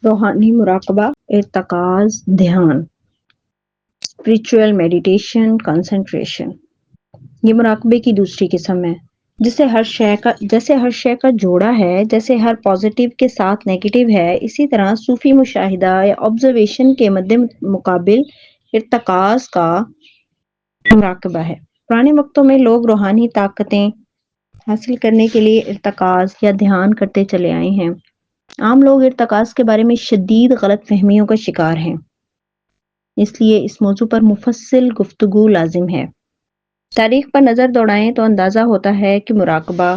روحانی مراقبہ، ارتکاز، دھیان، اسپریچول میڈیٹیشن، کنسنٹریشن، یہ مراقبے کی دوسری قسم ہے، جیسے ہر شے کا جوڑا ہے، جیسے ہر پازیٹیو کے ساتھ نیگیٹو ہے، اسی طرح صوفی مشاہدہ یا آبزرویشن کے مد مقابل ارتکاز کا مراقبہ ہے۔ پرانے وقتوں میں لوگ روحانی طاقتیں حاصل کرنے کے لیے ارتکاز یا دھیان کرتے چلے آئے ہیں۔ عام لوگ ارتکاز کے بارے میں شدید غلط فہمیوں کا شکار ہیں، اس لیے اس موضوع پر مفصل گفتگو لازم ہے۔ تاریخ پر نظر دوڑائیں تو اندازہ ہوتا ہے کہ مراقبہ،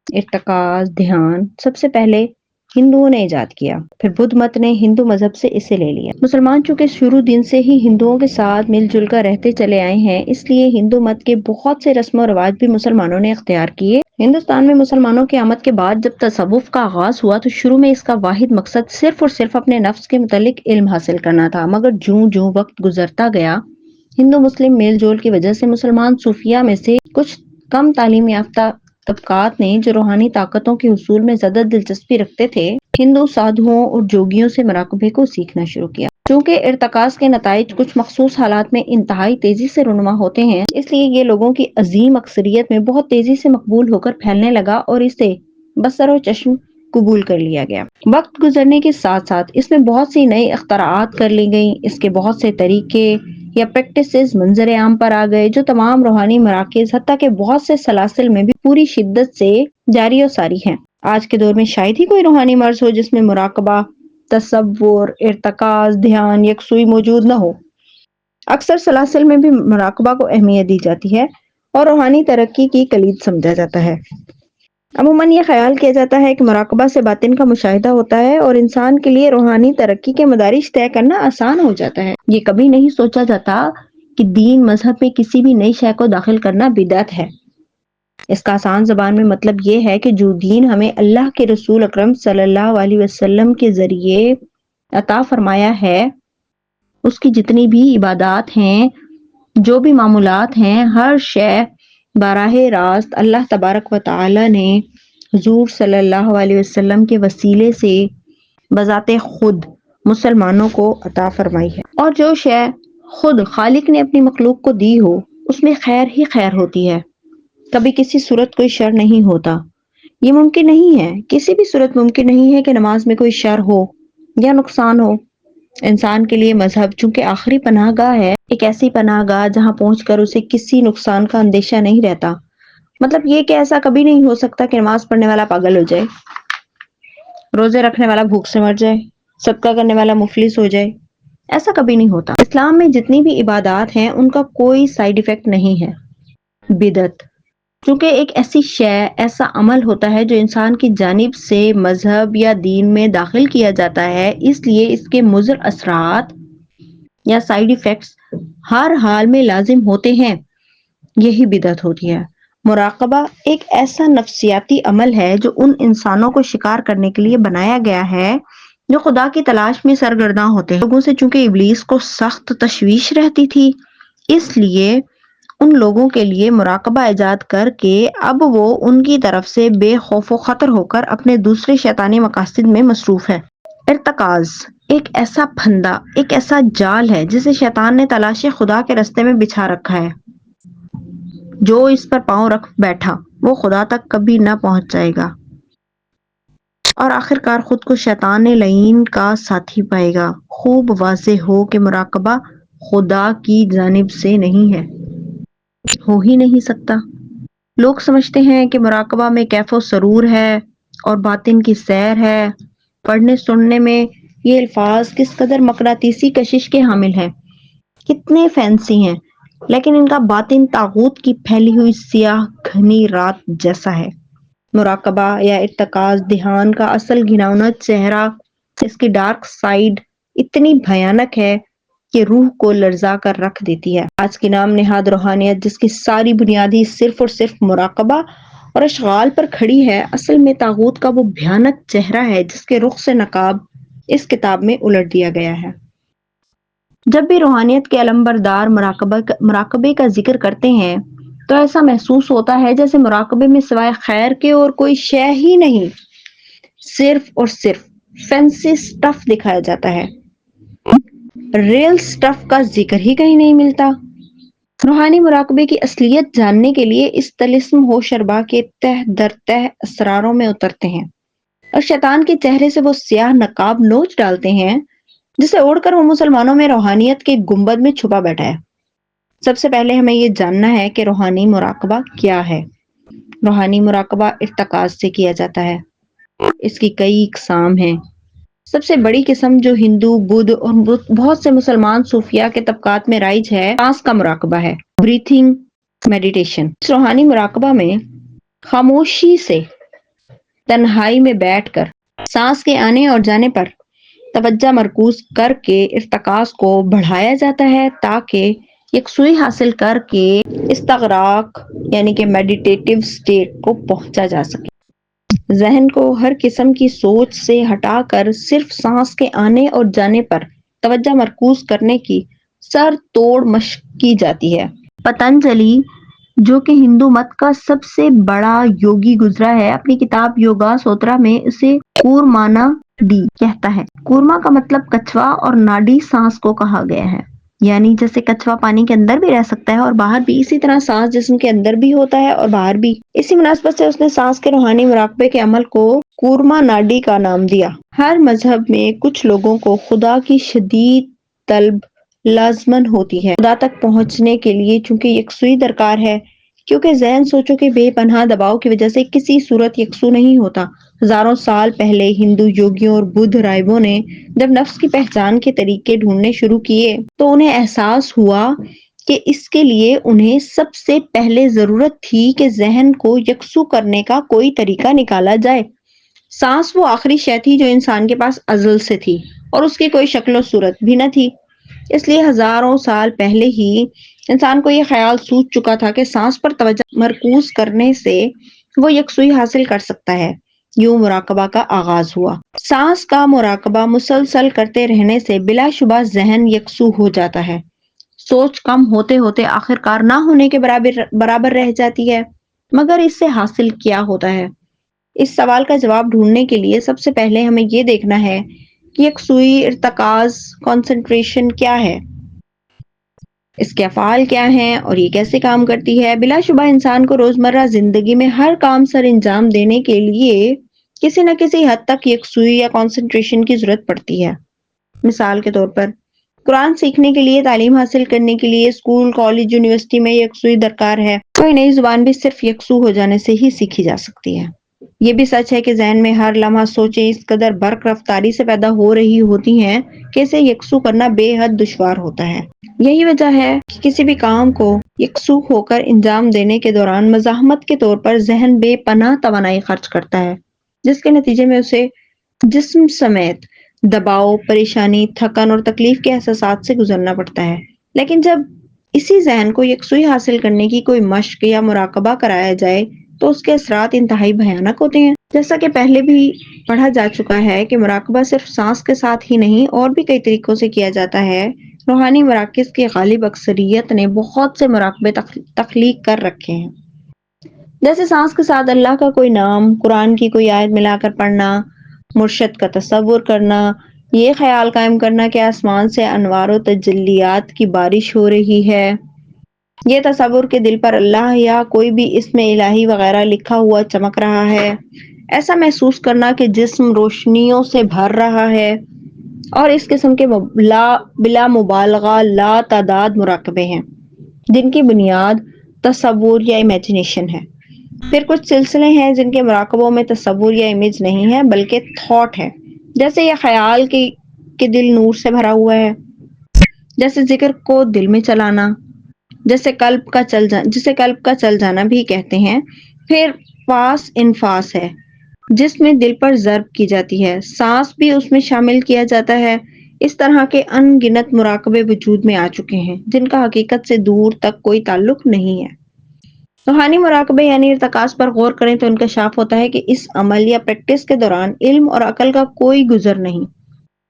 ارتکاز، دھیان سب سے پہلے ہندوؤں نے ایجاد کیا، پھر بدھ مت نے ہندو مذہب سے اسے لے لیا۔ مسلمان چونکہ شروع دن سے ہی ہندوؤں کے ساتھ مل جل کر رہتے چلے آئے ہیں، اس لیے ہندو مت کے بہت سے رسم و رواج بھی مسلمانوں نے اختیار کیے۔ ہندوستان میں مسلمانوں کی آمد کے بعد جب تصوف کا آغاز ہوا تو شروع میں اس کا واحد مقصد صرف اور صرف اپنے نفس کے متعلق علم حاصل کرنا تھا، مگر جوں جوں وقت گزرتا گیا، ہندو مسلم میل جول کی وجہ سے مسلمان صوفیہ میں سے کچھ کم تعلیم یافتہ طبقات نے، جو روحانی طاقتوں کے حصول میں زیادہ دلچسپی رکھتے تھے، ہندو سادھوؤں اور جوگیوں سے مراقبے کو سیکھنا شروع کیا۔ چونکہ ارتکاز کے نتائج کچھ مخصوص حالات میں انتہائی تیزی سے رونما ہوتے ہیں، اس لیے یہ لوگوں کی عظیم اکثریت میں بہت تیزی سے مقبول ہو کر پھیلنے لگا اور اسے بصر و چشم قبول کر لیا گیا۔ وقت گزرنے کے ساتھ ساتھ اس میں بہت سی نئی اختراعات کر لی گئیں، اس کے بہت سے طریقے یا پریکٹسز منظر عام پر آ گئے جو تمام روحانی مراکز حتیٰ کہ بہت سے سلاسل میں بھی پوری شدت سے جاری و ساری ہیں۔ آج کے دور میں شاید ہی کوئی روحانی مرض ہو جس میں مراقبہ، تصور، ارتکاز، دھیان یکسوئی موجود نہ ہو۔ اکثر سلاسل میں بھی مراقبہ کو اہمیت دی جاتی ہے اور روحانی ترقی کی کلید سمجھا جاتا ہے۔ عموماً یہ خیال کیا جاتا ہے کہ مراقبہ سے باطن کا مشاہدہ ہوتا ہے اور انسان کے لیے روحانی ترقی کے مدارج طے کرنا آسان ہو جاتا ہے۔ یہ کبھی نہیں سوچا جاتا کہ دین مذہب میں کسی بھی نئی شے کو داخل کرنا بدعت ہے۔ اس کا آسان زبان میں مطلب یہ ہے کہ جو دین ہمیں اللہ کے رسول اکرم صلی اللہ علیہ وسلم کے ذریعے عطا فرمایا ہے، اس کی جتنی بھی عبادات ہیں، جو بھی معمولات ہیں، ہر شے براہ راست اللہ تبارک و تعالی نے حضور صلی اللہ علیہ وسلم کے وسیلے سے بذات خود مسلمانوں کو عطا فرمائی ہے، اور جو شے خود خالق نے اپنی مخلوق کو دی ہو اس میں خیر ہی خیر ہوتی ہے، کبھی کسی صورت کوئی شر نہیں ہوتا۔ یہ ممکن نہیں ہے، کسی بھی صورت ممکن نہیں ہے کہ نماز میں کوئی شر ہو یا نقصان ہو۔ انسان کے لیے مذہب چونکہ آخری پناہ گاہ ہے، ایک ایسی پناہ گاہ جہاں پہنچ کر اسے کسی نقصان کا اندیشہ نہیں رہتا۔ مطلب یہ کہ ایسا کبھی نہیں ہو سکتا کہ نماز پڑھنے والا پاگل ہو جائے، روزے رکھنے والا بھوک سے مر جائے، صدقہ کرنے والا مفلس ہو جائے، ایسا کبھی نہیں ہوتا۔ اسلام میں جتنی بھی عبادات ہیں ان کا کوئی سائیڈ ایفیکٹ نہیں ہے۔ بدعت چونکہ ایک ایسی شے، ایسا عمل ہوتا ہے جو انسان کی جانب سے مذہب یا دین میں داخل کیا جاتا ہے، اس لیے اس کے مضر اثرات یا سائیڈ ایفیکٹس ہر حال میں لازم ہوتے ہیں، یہی بدعت ہوتی ہے۔ مراقبہ ایک ایسا نفسیاتی عمل ہے جو ان انسانوں کو شکار کرنے کے لیے بنایا گیا ہے جو خدا کی تلاش میں سرگرداں ہوتے ہیں۔ لوگوں سے چونکہ ابلیس کو سخت تشویش رہتی تھی، اس لیے ان لوگوں کے لیے مراقبہ ایجاد کر کے اب وہ ان کی طرف سے بے خوف و خطر ہو کر اپنے دوسرے شیطانی مقاصد میں مصروف ہے۔ ارتکاز ایک ایسا پھندا، ایک ایسا جال ہے جسے شیطان نے تلاش خدا کے رستے میں بچھا رکھا ہے۔ جو اس پر پاؤں رکھ بیٹھا وہ خدا تک کبھی نہ پہنچ جائے گا اور آخرکار خود کو شیطان لعین کا ساتھی پائے گا۔ خوب واضح ہو کہ مراقبہ خدا کی جانب سے نہیں ہے، ہو ہی نہیں سکتا۔ لوگ سمجھتے ہیں کہ مراقبہ میں کیف و سرور ہے اور باطن کی سیر ہے۔ پڑھنے سننے میں یہ الفاظ کس قدر مقناطیسی کشش کے حامل ہیں، کتنے فینسی ہیں، لیکن ان کا باطن طاغوت کی پھیلی ہوئی سیاہ گھنی رات جیسا ہے۔ مراقبہ یا ارتکاز دھیان کا اصل گھناؤنا چہرہ، اس کی ڈارک سائیڈ اتنی بھیانک ہے کہ روح کو لرزا کر رکھ دیتی ہے۔ آج کی نام نہاد روحانیت جس کی ساری بنیادی صرف اور صرف مراقبہ اور اشغال پر کھڑی ہے، اصل میں طاغوت کا وہ بھیانک چہرہ ہے جس کے رخ سے نقاب اس کتاب میں الٹ دیا گیا ہے۔ جب بھی روحانیت کے علمبردار مراقبے کا ذکر کرتے ہیں تو ایسا محسوس ہوتا ہے جیسے مراقبے میں سوائے خیر کے اور کوئی شے ہی نہیں، صرف اور صرف فینسی سٹف دکھایا جاتا ہے، ریل سٹف کا ذکر ہی کہیں نہیں ملتا۔ روحانی مراقبے کی اصلیت جاننے کے لیے اس طلسم ہوش اربا کے تہ در تہ اسراروں میں اترتے ہیں اور شیطان کے چہرے سے وہ سیاہ نقاب نوچ ڈالتے ہیں جسے اوڑھ کر وہ مسلمانوں میں روحانیت کے گنبد میں چھپا بیٹھا ہے۔ سب سے پہلے ہمیں یہ جاننا ہے کہ روحانی مراقبہ کیا ہے۔ روحانی مراقبہ ارتکاز سے کیا جاتا ہے۔ اس کی کئی اقسام ہیں۔ سب سے بڑی قسم جو ہندو، بدھ اور بہت سے مسلمان صوفیاء کے طبقات میں رائج ہے، سانس کا مراقبہ ہے، بریتھنگ میڈیٹیشن۔ اس روحانی مراقبہ میں خاموشی سے تنہائی میں بیٹھ کر سانس کے آنے اور جانے پر توجہ مرکوز کر کے ارتکاز کو بڑھایا جاتا ہے تاکہ یکسوئی حاصل کر کے استغراق یعنی کہ میڈیٹیٹیو سٹیٹ کو پہنچا جا سکے۔ ذہن کو ہر قسم کی سوچ سے ہٹا کر صرف سانس کے آنے اور جانے پر توجہ مرکوز کرنے کی سر توڑ مشق کی جاتی ہے۔ پتنجلی جو کہ ہندو مت کا سب سے بڑا یوگی گزرا ہے، اپنی کتاب یوگا سوترا میں اسے کورمانا ڈی کہتا ہے۔ کورما کا مطلب کچھوا اور ناڈی سانس کو کہا گیا ہے، یعنی جیسے کچھوا پانی کے اندر بھی رہ سکتا ہے اور باہر بھی، اسی طرح سانس جسم کے اندر بھی ہوتا ہے اور باہر بھی۔ اسی مناسبت سے اس نے سانس کے روحانی مراقبے کے عمل کو کورما ناڈی کا نام دیا۔ ہر مذہب میں کچھ لوگوں کو خدا کی شدید طلب لازمن ہوتی ہے۔ خدا تک پہنچنے کے لیے چونکہ یکسوئی درکار ہے، کیونکہ ذہن سوچوں کے بے پناہ دباؤ کی وجہ سے کسی صورت یکسو نہیں ہوتا۔ ہزاروں سال پہلے ہندو یوگیوں اور بدھ راہبوں نے جب نفس کی پہچان کے طریقے ڈھونڈنے شروع کیے تو انہیں احساس ہوا کہ اس کے لیے انہیں سب سے پہلے ضرورت تھی کہ ذہن کو یکسو کرنے کا کوئی طریقہ نکالا جائے۔ سانس وہ آخری شے تھی جو انسان کے پاس ازل سے تھی اور اس کی کوئی شکل و صورت بھی نہ تھی۔ اس لیے ہزاروں سال پہلے ہی انسان کو یہ خیال سوچ چکا تھا کہ سانس پر توجہ مرکوز کرنے سے وہ یکسوئی حاصل کر سکتا ہے۔ یوں مراقبہ کا آغاز ہوا۔ سانس کا مراقبہ مسلسل کرتے رہنے سے بلا شبہ ذہن یکسو ہو جاتا ہے۔ سوچ کم ہوتے ہوتے آخرکار نہ ہونے کے برابر رہ جاتی ہے۔ مگر اس سے حاصل کیا ہوتا ہے؟ اس سوال کا جواب ڈھونڈنے کے لیے سب سے پہلے ہمیں یہ دیکھنا ہے کہ یکسوئی، ارتکاز، کنسنٹریشن کیا ہے، اس کے افعال کیا ہیں اور یہ کیسے کام کرتی ہے۔ بلا شبہ انسان کو روزمرہ زندگی میں ہر کام سر انجام دینے کے لیے کسی نہ کسی حد تک یکسوئی یا کنسنٹریشن کی ضرورت پڑتی ہے۔ مثال کے طور پر قرآن سیکھنے کے لیے، تعلیم حاصل کرنے کے لیے اسکول، کالج، یونیورسٹی میں یکسوئی درکار ہے۔ کوئی نئی زبان بھی صرف یکسو ہو جانے سے ہی سیکھی جا سکتی ہے۔ یہ بھی سچ ہے کہ ذہن میں ہر لمحہ سوچیں اس قدر برق رفتاری سے پیدا ہو رہی ہوتی ہیں کہ اسے یکسو کرنا بے حد دشوار ہوتا ہے۔ یہی وجہ ہے کہ کسی بھی کام کو یکسو ہو کر انجام دینے کے دوران مزاحمت کے طور پر ذہن بے پناہ توانائی خرچ کرتا ہے، جس کے نتیجے میں اسے جسم سمیت دباؤ، پریشانی، تھکن اور تکلیف کے احساسات سے گزرنا پڑتا ہے۔ لیکن جب اسی ذہن کو یکسوئی حاصل کرنے کی کوئی مشق یا مراقبہ کرایا جائے تو اس کے اثرات انتہائی بھیانک ہوتے ہیں۔ جیسا کہ پہلے بھی پڑھا جا چکا ہے کہ مراقبہ صرف سانس کے ساتھ ہی نہیں اور بھی کئی طریقوں سے کیا جاتا ہے۔ روحانی مراکز کی غالب اکثریت نے بہت سے مراقبے تخلیق کر رکھے ہیں، جیسے سانس کے ساتھ اللہ کا کوئی نام، قرآن کی کوئی آیت ملا کر پڑھنا، مرشد کا تصور کرنا، یہ خیال قائم کرنا کہ آسمان سے انوار و تجلیات کی بارش ہو رہی ہے، یہ تصور کہ دل پر اللہ یا کوئی بھی اسم الہی وغیرہ لکھا ہوا چمک رہا ہے، ایسا محسوس کرنا کہ جسم روشنیوں سے بھر رہا ہے، اور اس قسم کے بلا مبالغہ لا تعداد مراقبے ہیں جن کی بنیاد تصور یا امیجنیشن ہے۔ پھر کچھ سلسلے ہیں جن کے مراقبوں میں تصور یا امیج نہیں ہے بلکہ تھاٹ ہے، جیسے یہ خیال کہ دل نور سے بھرا ہوا ہے، جیسے ذکر کو دل میں چلانا، جسے قلب کا چل جانا بھی کہتے ہیں۔ پھر پاس انفاس ہے جس میں دل پر ضرب کی جاتی ہے، سانس بھی اس میں شامل کیا جاتا ہے۔ اس طرح کے ان گنت مراقبے وجود میں آ چکے ہیں جن کا حقیقت سے دور تک کوئی تعلق نہیں ہے۔ روحانی مراقبے یعنی ارتکاز پر غور کریں تو انکشاف ہوتا ہے کہ اس عمل یا پریکٹس کے دوران علم اور عقل کا کوئی گزر نہیں۔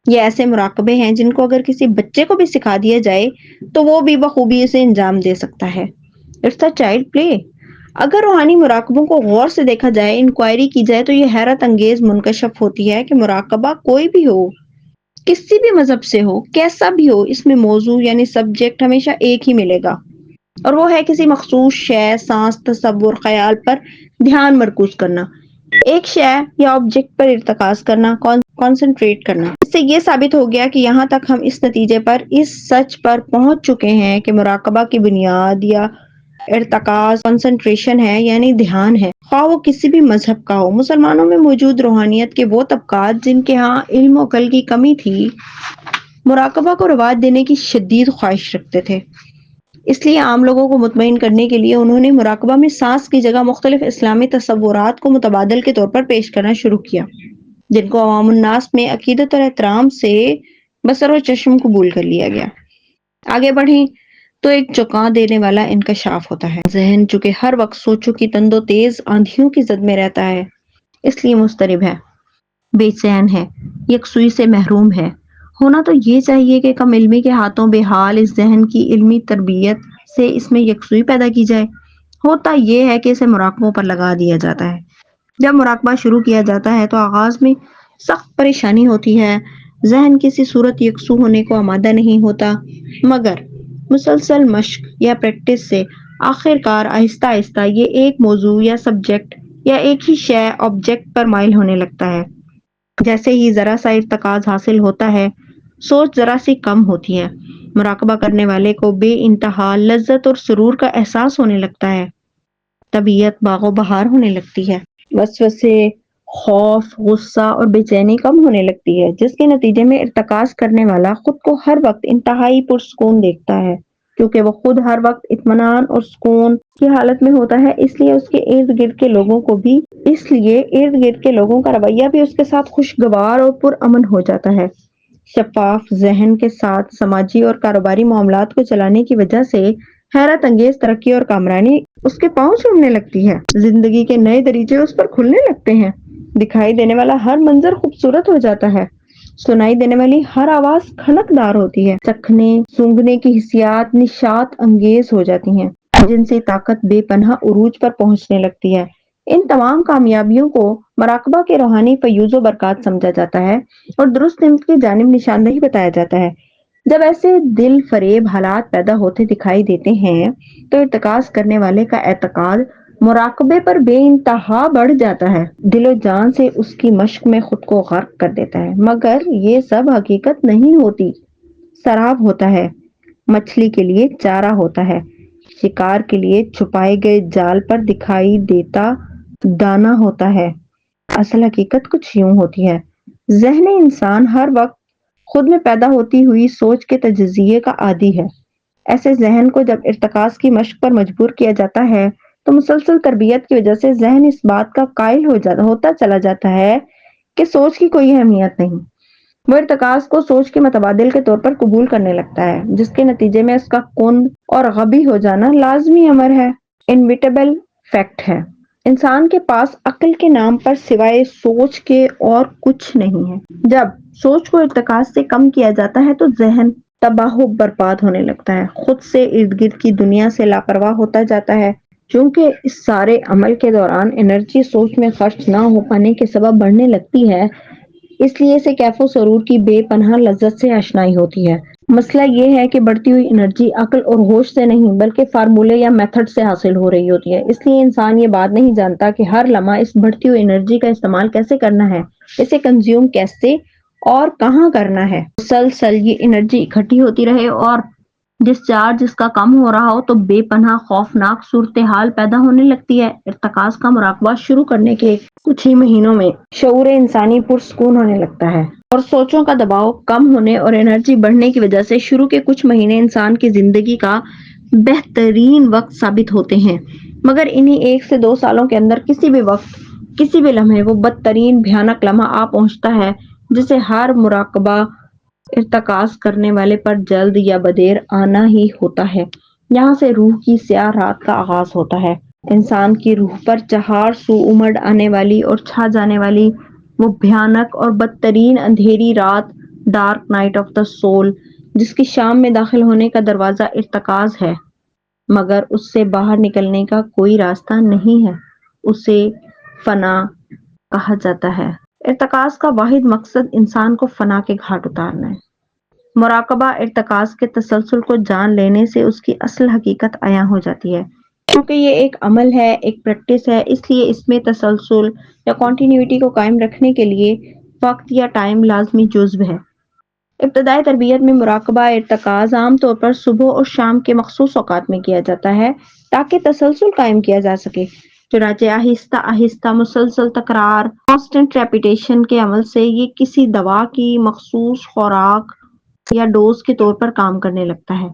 یہ ایسے مراقبے ہیں جن کو اگر کسی بچے کو بھی سکھا دیا جائے تو وہ بھی بخوبی اسے انجام دے سکتا ہے۔ اٹس اے چائلڈ پلے۔ اگر روحانی مراقبوں کو غور سے دیکھا جائے، انکوائری کی جائے، تو یہ حیرت انگیز منکشف ہوتی ہے کہ مراقبہ کوئی بھی ہو، کسی بھی مذہب سے ہو، کیسا بھی ہو، اس میں موضوع یعنی سبجیکٹ ہمیشہ ایک ہی ملے گا، اور وہ ہے کسی مخصوص شے، سانس، تصور، خیال پر دھیان مرکوز کرنا، ایک شے یا آبجیکٹ پر ارتکاز کرنا، کانسنٹریٹ کرنا۔ اس سے یہ ثابت ہو گیا کہ یہاں تک ہم اس نتیجے پر، اس سچ پر پہنچ چکے ہیں کہ مراقبہ کی بنیاد یا ارتکاز کنسنٹریشن ہے، یعنی دھیان ہے، خواہ وہ کسی بھی مذہب کا ہو۔ مسلمانوں میں موجود روحانیت کے وہ طبقات جن کے ہاں علم و عقل کی کمی تھی، مراقبہ کو رواج دینے کی شدید خواہش رکھتے تھے۔ اس لیے عام لوگوں کو مطمئن کرنے کے لیے انہوں نے مراقبہ میں سانس کی جگہ مختلف اسلامی تصورات کو متبادل کے طور پر پیش کرنا شروع کیا، جن کو عوام الناس میں عقیدت اور احترام سے بصر و چشم قبول کر لیا گیا۔ آگے بڑھیں تو ایک چونکا دینے والا انکشاف ہوتا ہے۔ ذہن چونکہ ہر وقت سوچوں کی تند و تیز آندھیوں کی زد میں رہتا ہے، اس لیے مضطرب ہے، بے چین ہے، یکسوئی سے محروم ہے۔ ہونا تو یہ چاہیے کہ کم علمی کے ہاتھوں بے حال اس ذہن کی علمی تربیت سے اس میں یکسوئی پیدا کی جائے۔ ہوتا یہ ہے کہ اسے مراقبوں پر لگا دیا جاتا ہے۔ جب مراقبہ شروع کیا جاتا ہے تو آغاز میں سخت پریشانی ہوتی ہے، ذہن کسی صورت یکسو ہونے کو آمادہ نہیں ہوتا، مگر مسلسل مشق یا پریکٹس سے آخر کار آہستہ آہستہ یہ ایک موضوع یا سبجیکٹ یا ایک ہی شے آبجیکٹ پر مائل ہونے لگتا ہے۔ جیسے ہی ذرا سا ارتکاز حاصل ہوتا ہے، سوچ ذرا سی کم ہوتی ہے، مراقبہ کرنے والے کو بے انتہا لذت اور سرور کا احساس ہونے لگتا ہے، طبیعت باغ و بہار ہونے لگتی ہے، وسوسے، خوف، غصہ اور بے چینی کم ہونے لگتی ہے، جس کے نتیجے میں ارتکاز کرنے والا خود کو ہر وقت انتہائی پرسکون دیکھتا ہے، کیونکہ وہ خود ہر وقت اطمینان اور سکون کی حالت میں ہوتا ہے۔ اس لیے ارد گرد کے لوگوں کا رویہ بھی اس کے ساتھ خوشگوار اور پرامن ہو جاتا ہے۔ شفاف ذہن کے ساتھ سماجی اور کاروباری معاملات کو چلانے کی وجہ سے حیرت انگیز ترقی اور کامرانی اس کے پاؤں چومنے لگتی ہے، زندگی کے نئے دریچے اس پر کھلنے لگتے ہیں، دکھائی دینے والا ہر منظر خوبصورت ہو جاتا ہے، سنائی دینے والی ہر آواز کھنکدار ہوتی ہے، چکھنے سونگھنے کی حسیات نشاط انگیز ہو جاتی ہیں، جنسی طاقت بے پناہ عروج پر پہنچنے لگتی ہے۔ ان تمام کامیابیوں کو مراقبہ کے روحانی فیوز و برکات سمجھا جاتا ہے اور درست سمت کی جانب نشاندہی بتایا جاتا ہے۔ جب ایسے دل فریب حالات پیدا ہوتے دکھائی دیتے ہیں تو ارتکاز کرنے والے کا اعتقاد مراقبے پر بے انتہا بڑھ جاتا ہے، دل و جان سے اس کی مشق میں خود کو غرق کر دیتا ہے، مگر یہ سب حقیقت نہیں ہوتی، سراب ہوتا ہے، مچھلی کے لیے چارہ ہوتا ہے، شکار کے لیے چھپائے گئے جال پر دکھائی دیتا دانا ہوتا ہے۔ اصل حقیقت کچھ یوں ہوتی ہے، ذہن انسان ہر وقت خود میں پیدا ہوتی ہوئی سوچ کے تجزیے کا عادی ہے۔ ایسے ذہن کو جب ارتکاز کی مشق پر مجبور کیا جاتا ہے تو مسلسل تربیت کی وجہ سے ذہن اس بات کا قائل ہوتا چلا جاتا ہے کہ سوچ کی کوئی اہمیت نہیں۔ وہ ارتکاز کو سوچ کے متبادل کے طور پر قبول کرنے لگتا ہے، جس کے نتیجے میں اس کا کند اور غبی ہو جانا لازمی امر ہے، انویٹیبل فیکٹ ہے۔ انسان کے پاس عقل کے نام پر سوائے سوچ کے اور کچھ نہیں ہے۔ جب سوچ کو ارتکاز سے کم کیا جاتا ہے تو ذہن تباہ و برباد ہونے لگتا ہے، خود سے ارد گرد کی دنیا سے لاپرواہ ہوتا جاتا ہے۔ چونکہ اس سارے عمل کے دوران انرجی سوچ میں خرچ نہ ہو پانے کے سبب بڑھنے لگتی ہے، اس لیے اسے کیف و سرور کی بے پناہ لذت سے آشنائی ہوتی ہے۔ مسئلہ یہ ہے کہ بڑھتی ہوئی انرجی عقل اور ہوش سے نہیں بلکہ فارمولے یا میتھڈ سے حاصل ہو رہی ہوتی ہے، اس لیے انسان یہ بات نہیں جانتا کہ ہر لمحہ اس بڑھتی ہوئی انرجی کا استعمال کیسے کرنا ہے، اسے کنزیوم کیسے اور کہاں کرنا ہے۔ مسلسل یہ انرجی اکٹھی ہوتی رہے اور ڈسچارج اس کا کم ہو رہا ہو تو بے پناہ خوفناک صورتحال پیدا ہونے لگتی ہے۔ ارتکاز کا مراقبہ شروع کرنے کے کچھ ہی مہینوں میں شعور انسانی پرسکون ہونے لگتا ہے اور سوچوں کا دباؤ کم ہونے اور انرجی بڑھنے کی وجہ سے شروع کے کچھ مہینے انسان کی زندگی کا بہترین وقت ثابت ہوتے ہیں، مگر انہی 1 سے 2 سالوں کے اندر کسی بھی وقت کسی بھی لمحے وہ بدترین بھیانک لمحہ آ پہنچتا ہے جسے ہر مراقبہ ارتکاز کرنے والے پر جلد یا بدیر آنا ہی ہوتا ہے۔ یہاں سے روح کی سیاہ رات کا آغاز ہوتا ہے، انسان کی روح پر چہار سو امڑ آنے والی اور چھا جانے والی وہ بھیانک اور بدترین اندھیری رات، dark night of the civil, جس کی شام میں داخل ہونے کا دروازہ ارتکاز ہے۔ مگر اس سے باہر نکلنے کا کوئی راستہ نہیں ہے، اسے فنا کہا جاتا ہے۔ ارتکاز کا واحد مقصد انسان کو فنا کے گھاٹ اتارنا ہے۔ مراقبہ ارتکاز کے تسلسل کو جان لینے سے اس کی اصل حقیقت عیاں ہو جاتی ہے۔ کیونکہ یہ ایک عمل ہے، ایک پریکٹس ہے، اس لیے اس میں تسلسل یا کنٹینیوٹی کو قائم رکھنے کے لیے وقت یا ٹائم لازمی جزو ہے۔ ابتدائی تربیت میں مراقبہ ارتکاز عام طور پر صبح اور شام کے مخصوص اوقات میں کیا جاتا ہے تاکہ تسلسل قائم کیا جا سکے۔ چنانچہ آہستہ آہستہ مسلسل تکرار کانسٹنٹ ریپیٹیشن کے عمل سے یہ کسی دوا کی مخصوص خوراک یا ڈوز کے طور پر کام کرنے لگتا ہے۔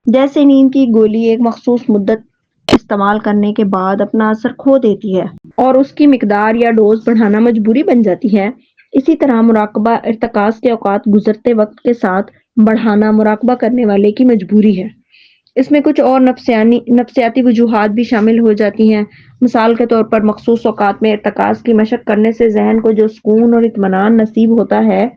جیسے نیند کی گولی ایک مخصوص مدت استعمال کرنے کے بعد اپنا اثر کھو دیتی ہے اور اس کی مقدار یا ڈوز بڑھانا مجبوری بن جاتی ہے، اسی طرح مراقبہ ارتکاز کے اوقات گزرتے وقت کے ساتھ بڑھانا مراقبہ کرنے والے کی مجبوری ہے۔ اس میں کچھ اور نفسیاتی وجوہات بھی شامل ہو جاتی ہیں۔ مثال کے طور پر مخصوص اوقات میں ارتکاز کی مشق کرنے سے ذہن کو جو سکون اور اطمینان نصیب ہوتا ہے،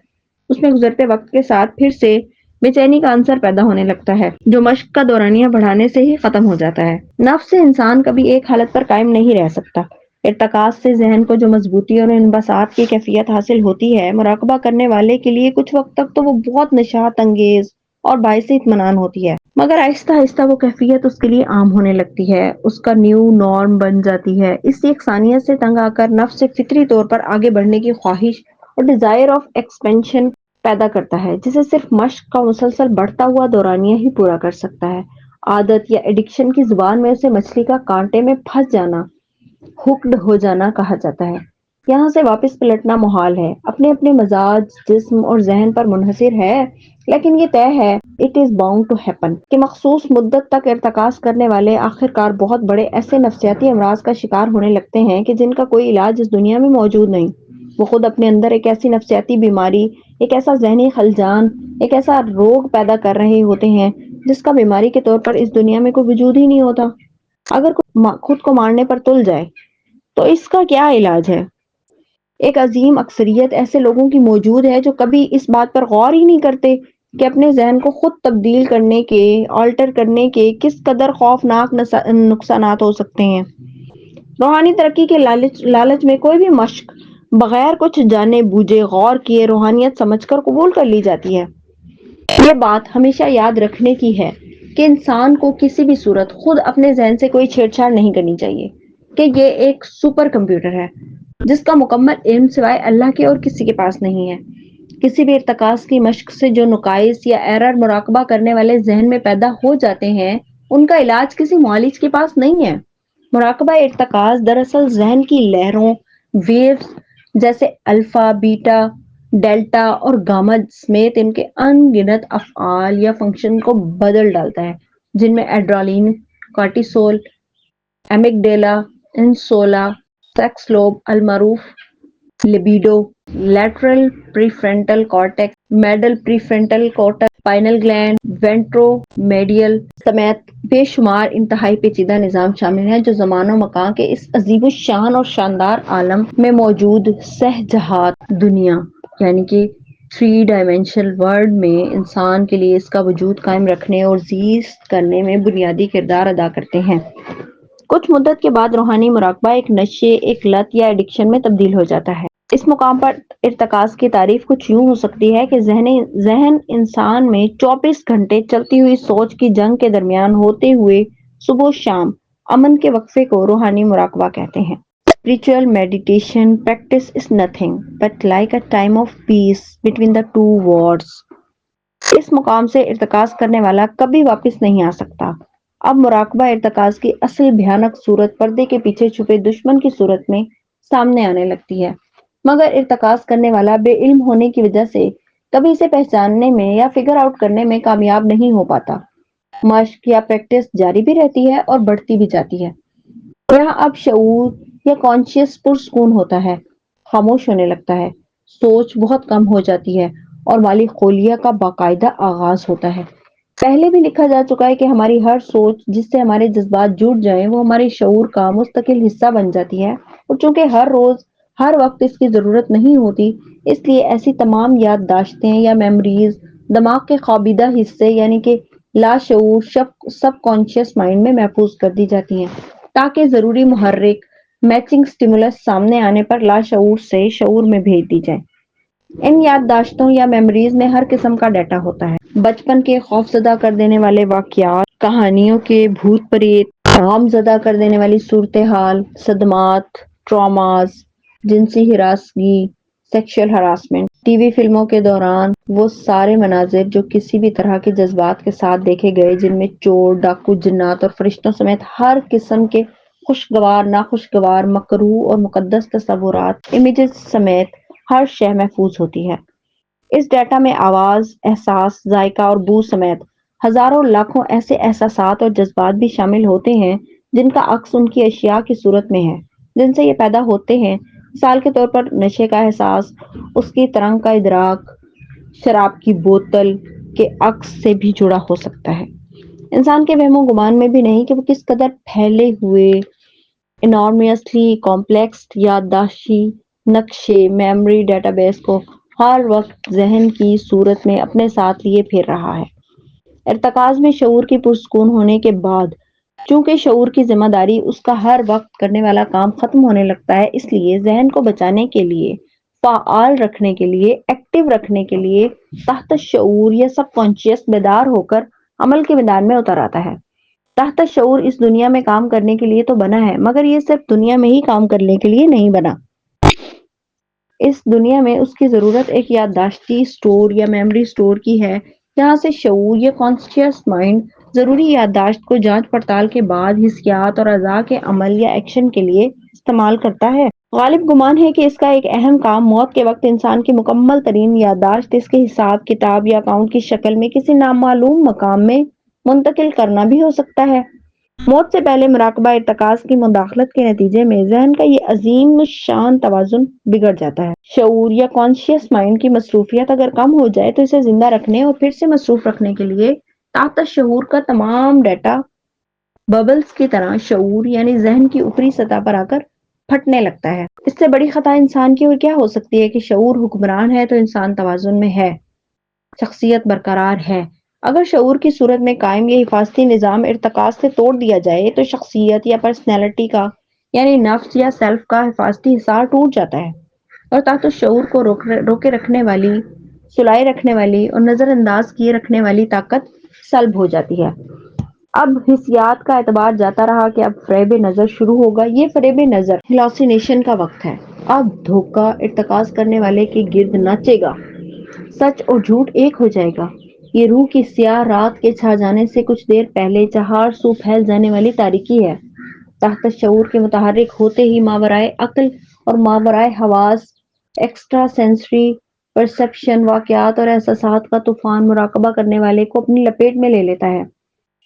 اس میں گزرتے وقت کے ساتھ پھر سے بے چینی کا عنصر پیدا ہونے لگتا ہے جو مشق کا دورانیہ بڑھانے سے ہی ختم ہو جاتا ہے۔ نفس انسان کبھی ایک حالت پر قائم نہیں رہ سکتا۔ ارتکاز سے ذہن کو جو مضبوطی اور انبساط کی کیفیت حاصل ہوتی ہے، مراقبہ کرنے والے کے لیے کچھ وقت تک تو وہ بہت نشاط انگیز اور باعث اطمینان ہوتی ہے، مگر آہستہ آہستہ وہ کیفیت اس کے لیے عام ہونے لگتی ہے، اس کا نیو نارم بن جاتی ہے۔ اس یکسانیت سے تنگ آ کر نفس سے فطری طور پر آگے بڑھنے کی خواہش اور ڈیزائر آف ایکسپینشن پیدا کرتا ہے، جسے صرف مشق کا مسلسل بڑھتا ہوا دورانیہ ہی پورا کر سکتا ہے۔ عادت یا ایڈکشن کی زبان میں اسے مچھلی کا کانٹے میں پھنس جانا، ہکڈ ہو جانا کہا جاتا ہے۔ یہاں سے واپس پلٹنا محال ہے، اپنے اپنے مزاج، جسم اور ذہن پر منحصر ہے، لیکن یہ طے ہے it is bound to happen کہ مخصوص مدت تک ارتکاز کرنے والے آخرکار بہت بڑے ایسے نفسیاتی امراض کا شکار ہونے لگتے ہیں کہ جن کا کوئی علاج اس دنیا میں موجود نہیں۔ وہ خود اپنے اندر ایک ایسی نفسیاتی بیماری، ایک ایسا ذہنی خلجان، ایک ایسا روگ پیدا کر رہے ہوتے ہیں جس کا بیماری کے طور پر اس دنیا میں کوئی وجود ہی نہیں ہوتا۔ اگر کوئی خود کو مارنے پر تل جائے تو اس کا کیا علاج ہے؟ ایک عظیم اکثریت ایسے لوگوں کی موجود ہے جو کبھی اس بات پر غور ہی نہیں کرتے کہ اپنے ذہن کو خود تبدیل کرنے کے، آلٹر کرنے کے کس قدر خوفناک نقصانات ہو سکتے ہیں۔ روحانی ترقی کے لالچ میں کوئی بھی مشق بغیر کچھ جانے بوجھے غور کیے روحانیت سمجھ کر قبول کر لی جاتی ہے۔ یہ بات ہمیشہ یاد رکھنے کی ہے کہ انسان کو کسی بھی صورت خود اپنے ذہن سے کوئی چھیڑ چھاڑ نہیں کرنی چاہیے کہ یہ ایک سپر کمپیوٹر ہے جس کا مکمل علم سوائے اللہ کے اور کسی کے پاس نہیں ہے۔ کسی بھی ارتکاز کی مشق سے جو نقائص یا ایرر مراقبہ کرنے والے ذہن میں پیدا ہو جاتے ہیں، ان کا علاج کسی معالج کے پاس نہیں ہے۔ مراقبہ ارتکاز دراصل ذہن کی لہروں، ویوز جیسے الفا، بیٹا، ڈیلٹا اور گاما سمیت ان کے ان گنت افعال یا فنکشن کو بدل ڈالتا ہے، جن میں adrenaline, cortisol, amygdala, insula, sex lobe المعروف libido, lateral prefrontal cortex, medial prefrontal cortex, pineal gland, ventromedial سمیت بے شمار انتہائی پیچیدہ نظام شامل ہیں جو زمان و مکان کے اس عظیم الشان اور شاندار عالم میں موجود سہ جہات دنیا یعنی کہ 3 ڈائمینشنل ورلڈ میں انسان کے لیے اس کا وجود قائم رکھنے اور زیست کرنے میں بنیادی کردار ادا کرتے ہیں۔ کچھ مدت کے بعد روحانی مراقبہ ایک نشے، ایک لت یا ایڈکشن میں تبدیل ہو جاتا ہے۔ اس مقام پر ارتکاز کی تعریف کچھ یوں ہو سکتی ہے کہ ذہن انسان میں 24 گھنٹے چلتی ہوئی سوچ کی جنگ کے درمیان ہوتے ہوئے صبح و شام امن کے وقفے کو روحانی مراقبہ کہتے ہیں۔ Spiritual meditation practice is nothing but like a time of peace between the two worlds۔ اس مقام سے ارتکاز کرنے والا کبھی واپس نہیں آ سکتا۔ اب مراقبہ ارتکاز کی اصل بھیانک صورت پردے کے پیچھے چھپے دشمن کی صورت میں سامنے آنے لگتی ہے، مگر ارتکاز کرنے والا بے علم ہونے کی وجہ سے کبھی اسے پہچاننے میں یا فگر آؤٹ کرنے میں کامیاب نہیں ہو پاتا۔ مشق یا پریکٹس جاری بھی رہتی ہے اور بڑھتی بھی جاتی ہے۔ یہاں اب شعور یا کانشیس پرسکون ہوتا ہے، خاموش ہونے لگتا ہے، سوچ بہت کم ہو جاتی ہے اور مالی خولیہ کا باقاعدہ آغاز ہوتا ہے۔ پہلے بھی لکھا جا چکا ہے کہ ہماری ہر سوچ جس سے ہمارے جذبات جڑ جائیں وہ ہمارے شعور کا مستقل حصہ بن جاتی ہے، اور چونکہ ہر روز ہر وقت اس کی ضرورت نہیں ہوتی، اس لیے ایسی تمام یادداشتیں یا میموریز دماغ کے خوابیدہ حصے یعنی کہ لاشعور سب کانشیس مائنڈ میں محفوظ کر دی جاتی ہیں تاکہ ضروری محرک میچنگ سٹیمولس سامنے آنے پر لاشعور سے شعور میں بھیج دی جائے۔ ان یادداشتوں یا میموریز میں ہر قسم کا ڈیٹا ہوتا ہے، بچپن کے خوفزدہ کر دینے والے واقعات، کہانیوں کے بھوت پریت، غم زدہ کر دینے والی صورتحال، صدمات، ٹراماز، جنسی ہراسگی، سیکشل ہراسمنٹ، ٹی وی فلموں کے دوران وہ سارے مناظر جو کسی بھی طرح کے جذبات کے ساتھ دیکھے گئے، جن میں چور، ڈاکو، جنات اور فرشتوں سمیت ہر قسم کے خوشگوار، ناخوشگوار، مکروہ اور مقدس تصورات، امیجز سمیت ہر شے محفوظ ہوتی ہے۔ اس ڈیٹا میں آواز، احساس، ذائقہ اور بو سمیت ہزاروں لاکھوں ایسے احساسات اور جذبات بھی شامل ہوتے ہیں جن کا عکس ان کی اشیاء کی صورت میں ہے جن سے یہ پیدا ہوتے ہیں۔ مثال کے طور پر نشے کا احساس اس کی ترنگ کا ادراک شراب کی بوتل کے عکس سے بھی جڑا ہو سکتا ہے۔ انسان کے وہم و گمان میں بھی نہیں کہ وہ کس قدر پھیلے ہوئے انارمیسلی کمپلیکس یادداشتی نقشے میموری ڈیٹا بیس کو ہر وقت ذہن کی صورت میں اپنے ساتھ لیے پھر رہا ہے۔ ارتکاز میں شعور کی پرسکون ہونے کے بعد چونکہ شعور کی ذمہ داری اس کا ہر وقت کرنے والا کام ختم ہونے لگتا ہے، اس لیے ذہن کو بچانے کے لیے، فعال رکھنے کے لیے، ایکٹیو رکھنے کے لیے تحت شعور یا سب کانشیس بیدار ہو کر عمل کے میدان میں اتر آتا ہے۔ تحت شعور اس دنیا میں کام کرنے کے لیے تو بنا ہے، مگر یہ صرف دنیا میں ہی کام کرنے کے لیے نہیں بنا۔ اس دنیا میں اس کی ضرورت ایک یادداشتی سٹور یا میموری سٹور کی ہے جہاں سے شعور یا کانشیس مائنڈ ضروری یادداشت کو جانچ پڑتال کے بعد حسیات اور اعضاء کے عمل یا ایکشن کے لیے استعمال کرتا ہے۔ غالب گمان ہے کہ اس کا ایک اہم کام موت کے وقت انسان کی مکمل ترین یادداشت اس کے حساب کتاب یا اکاؤنٹ کی شکل میں کسی نامعلوم مقام میں منتقل کرنا بھی ہو سکتا ہے۔ موت سے پہلے مراقبہ ارتکاز کی مداخلت کے نتیجے میں ذہن کا یہ عظیم الشان توازن بگڑ جاتا ہے۔ شعور یا کانشیس مائنڈ کی مصروفیت اگر کم ہو جائے تو اسے زندہ رکھنے اور پھر سے مصروف رکھنے کے لیے تحت شعور کا تمام ڈیٹا ببلز کی طرح شعور یعنی ذہن کی اوپری سطح پر آ کر پھٹنے لگتا ہے۔ اس سے بڑی خطا انسان کی اور کیا ہو سکتی ہے کہ شعور حکمران ہے تو انسان توازن میں ہے، شخصیت برقرار ہے۔ اگر شعور کی صورت میں قائم یہ حفاظتی نظام ارتکاز سے توڑ دیا جائے تو شخصیت یا پرسنالٹی کا یعنی نفس یا سیلف کا حفاظتی حصار ٹوٹ جاتا ہے اور تحت شعور کو روکے رکھنے والی، سلائے رکھنے والی اور نظر انداز کیے رکھنے والی طاقت سلب ہو جاتی ہے۔ اب حسیات کا اعتبار جاتا رہا کہ اب فریب نظر شروع ہوگا۔ یہ فریب نظر ہیلوسینیشن کا وقت ہے۔ اب دھوکہ ارتکاز کرنے والے کے گرد ناچے گا، سچ اور جھوٹ ایک ہو جائے گا۔ یہ روح کی سیاہ رات کے چھا جانے سے کچھ دیر پہلے چہار سو پھیل جانے والی تاریکی ہے۔ تحت شعور کے متحرک ہوتے ہی ماورائے عقل اور ماورائے حواس ایکسٹرا سینسری پرسیپشن واقعات اور احساسات کا طوفان مراقبہ کرنے والے کو اپنی لپیٹ میں لے لیتا ہے۔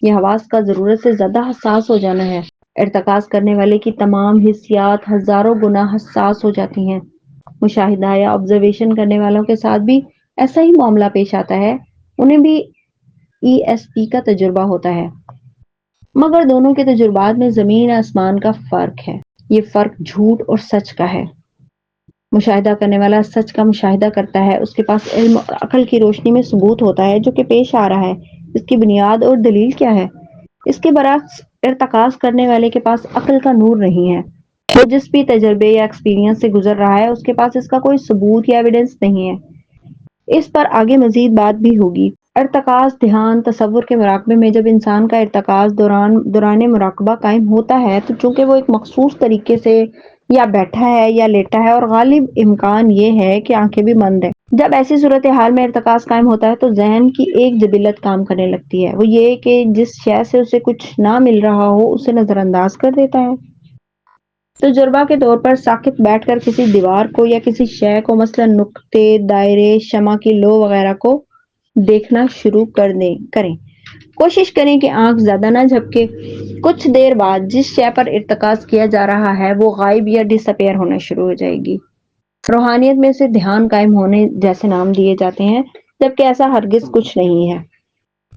یہ حواس کا ضرورت سے زیادہ حساس ہو جانا ہے۔ ارتکاز کرنے والے کی تمام حسیات ہزاروں گنا حساس ہو جاتی ہیں۔ مشاہدہ یا آبزرویشن کرنے والوں کے ساتھ بھی ایسا ہی معاملہ پیش آتا ہے، انہیں بھی ای ایس پی کا تجربہ ہوتا ہے، مگر دونوں کے تجربات میں زمین آسمان کا فرق ہے۔ یہ فرق جھوٹ اور سچ کا ہے۔ مشاہدہ کرنے والا سچ کا مشاہدہ کرتا ہے، اس کے پاس علم اور عقل کی روشنی میں ثبوت ہوتا ہے جو کہ پیش آ رہا ہے، اس کی بنیاد اور دلیل کیا ہے۔ اس کے برعکس ارتکاز کرنے والے کے پاس عقل کا نور نہیں ہے، وہ جس بھی تجربے یا ایکسپیرینس سے گزر رہا ہے اس کے پاس اس کا کوئی ثبوت یا ایویڈنس نہیں ہے۔ اس پر آگے مزید بات بھی ہوگی۔ ارتکاز دھیان تصور کے مراقبے میں جب انسان کا ارتکاز دوران مراقبہ قائم ہوتا ہے تو چونکہ وہ ایک مخصوص طریقے سے یا بیٹھا ہے یا لیٹا ہے اور غالب امکان یہ ہے کہ آنکھیں بھی بند ہیں، جب ایسی صورتحال میں ارتکاز قائم ہوتا ہے تو ذہن کی ایک جبلت کام کرنے لگتی ہے، وہ یہ کہ جس شے سے اسے کچھ نہ مل رہا ہو اسے نظر انداز کر دیتا ہے۔ تجربہ کے طور پر ساکت بیٹھ کر کسی دیوار کو یا کسی شے کو مثلاً نقطے، دائرے، شمع کی لو وغیرہ کو دیکھنا شروع کریں۔ کوشش کریں کہ آنکھ زیادہ نہ جھپکے۔ کچھ دیر بعد جس شے پر ارتکاز کیا جا رہا ہے وہ غائب یا ڈس اپیئر ہونا شروع ہو جائے گی۔ روحانیت میں اسے دھیان قائم ہونے جیسے نام دیے جاتے ہیں، جبکہ ایسا ہرگز کچھ نہیں ہے۔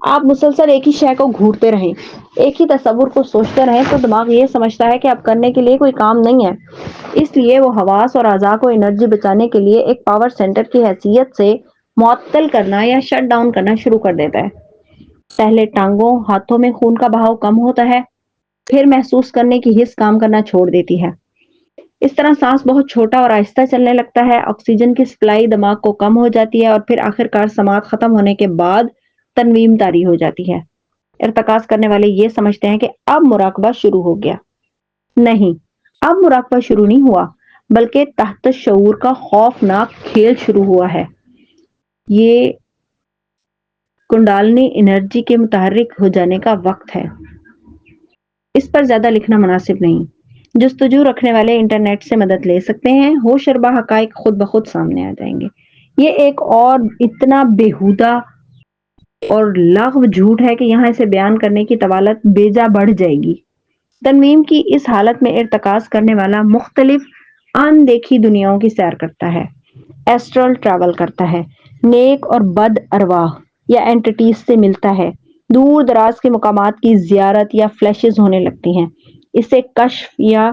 آپ مسلسل ایک ہی شے کو گھورتے رہیں، ایک ہی تصور کو سوچتے رہیں تو دماغ یہ سمجھتا ہے کہ اب کرنے کے لیے کوئی کام نہیں ہے، اس لیے وہ حواس اور اعضاء کو انرجی بچانے کے لیے ایک پاور سینٹر کی حیثیت سے معطل کرنا یا شٹ ڈاؤن کرنا شروع کر دیتا ہے۔ پہلے ٹانگوں ہاتھوں میں خون کا بہاؤ کم ہوتا ہے، پھر محسوس کرنے کی حس کام کرنا چھوڑ دیتی ہے۔ اس طرح سانس بہت چھوٹا اور آہستہ چلنے لگتا ہے، آکسیجن کی سپلائی دماغ کو کم ہو جاتی ہے اور پھر آخر کار سماعت ختم ہونے کے بعد تنویم طاری ہو جاتی ہے۔ ارتکاز کرنے والے یہ سمجھتے ہیں کہ اب مراقبہ شروع ہو گیا۔ نہیں، اب مراقبہ شروع نہیں ہوا، بلکہ تحت شعور کا خوفناک کھیل شروع ہوا ہے۔ یہ کنڈالنی انرجی کے متحرک ہو جانے کا وقت ہے۔ اس پر زیادہ لکھنا مناسب نہیں۔ جستجو رکھنے والے انٹرنیٹ سے مدد لے سکتے ہیں، ہوش اربا حقائق خود بخود سامنے آ جائیں گے۔ یہ ایک اور اتنا بیہودہ اور لغو جھوٹ ہے کہ یہاں اسے بیان کرنے کی طوالت بیجا بڑھ جائے گی۔ تنویم کی اس حالت میں ارتکاز کرنے والا مختلف ان دیکھی دنیاؤں کی سیر کرتا ہے، ایسٹرل ٹریول کرتا ہے، نیک اور بد ارواح یا اینٹیٹیز سے ملتا ہے، دور دراز کے مقامات کی زیارت یا فلیشز ہونے لگتی ہیں۔ اسے کشف یا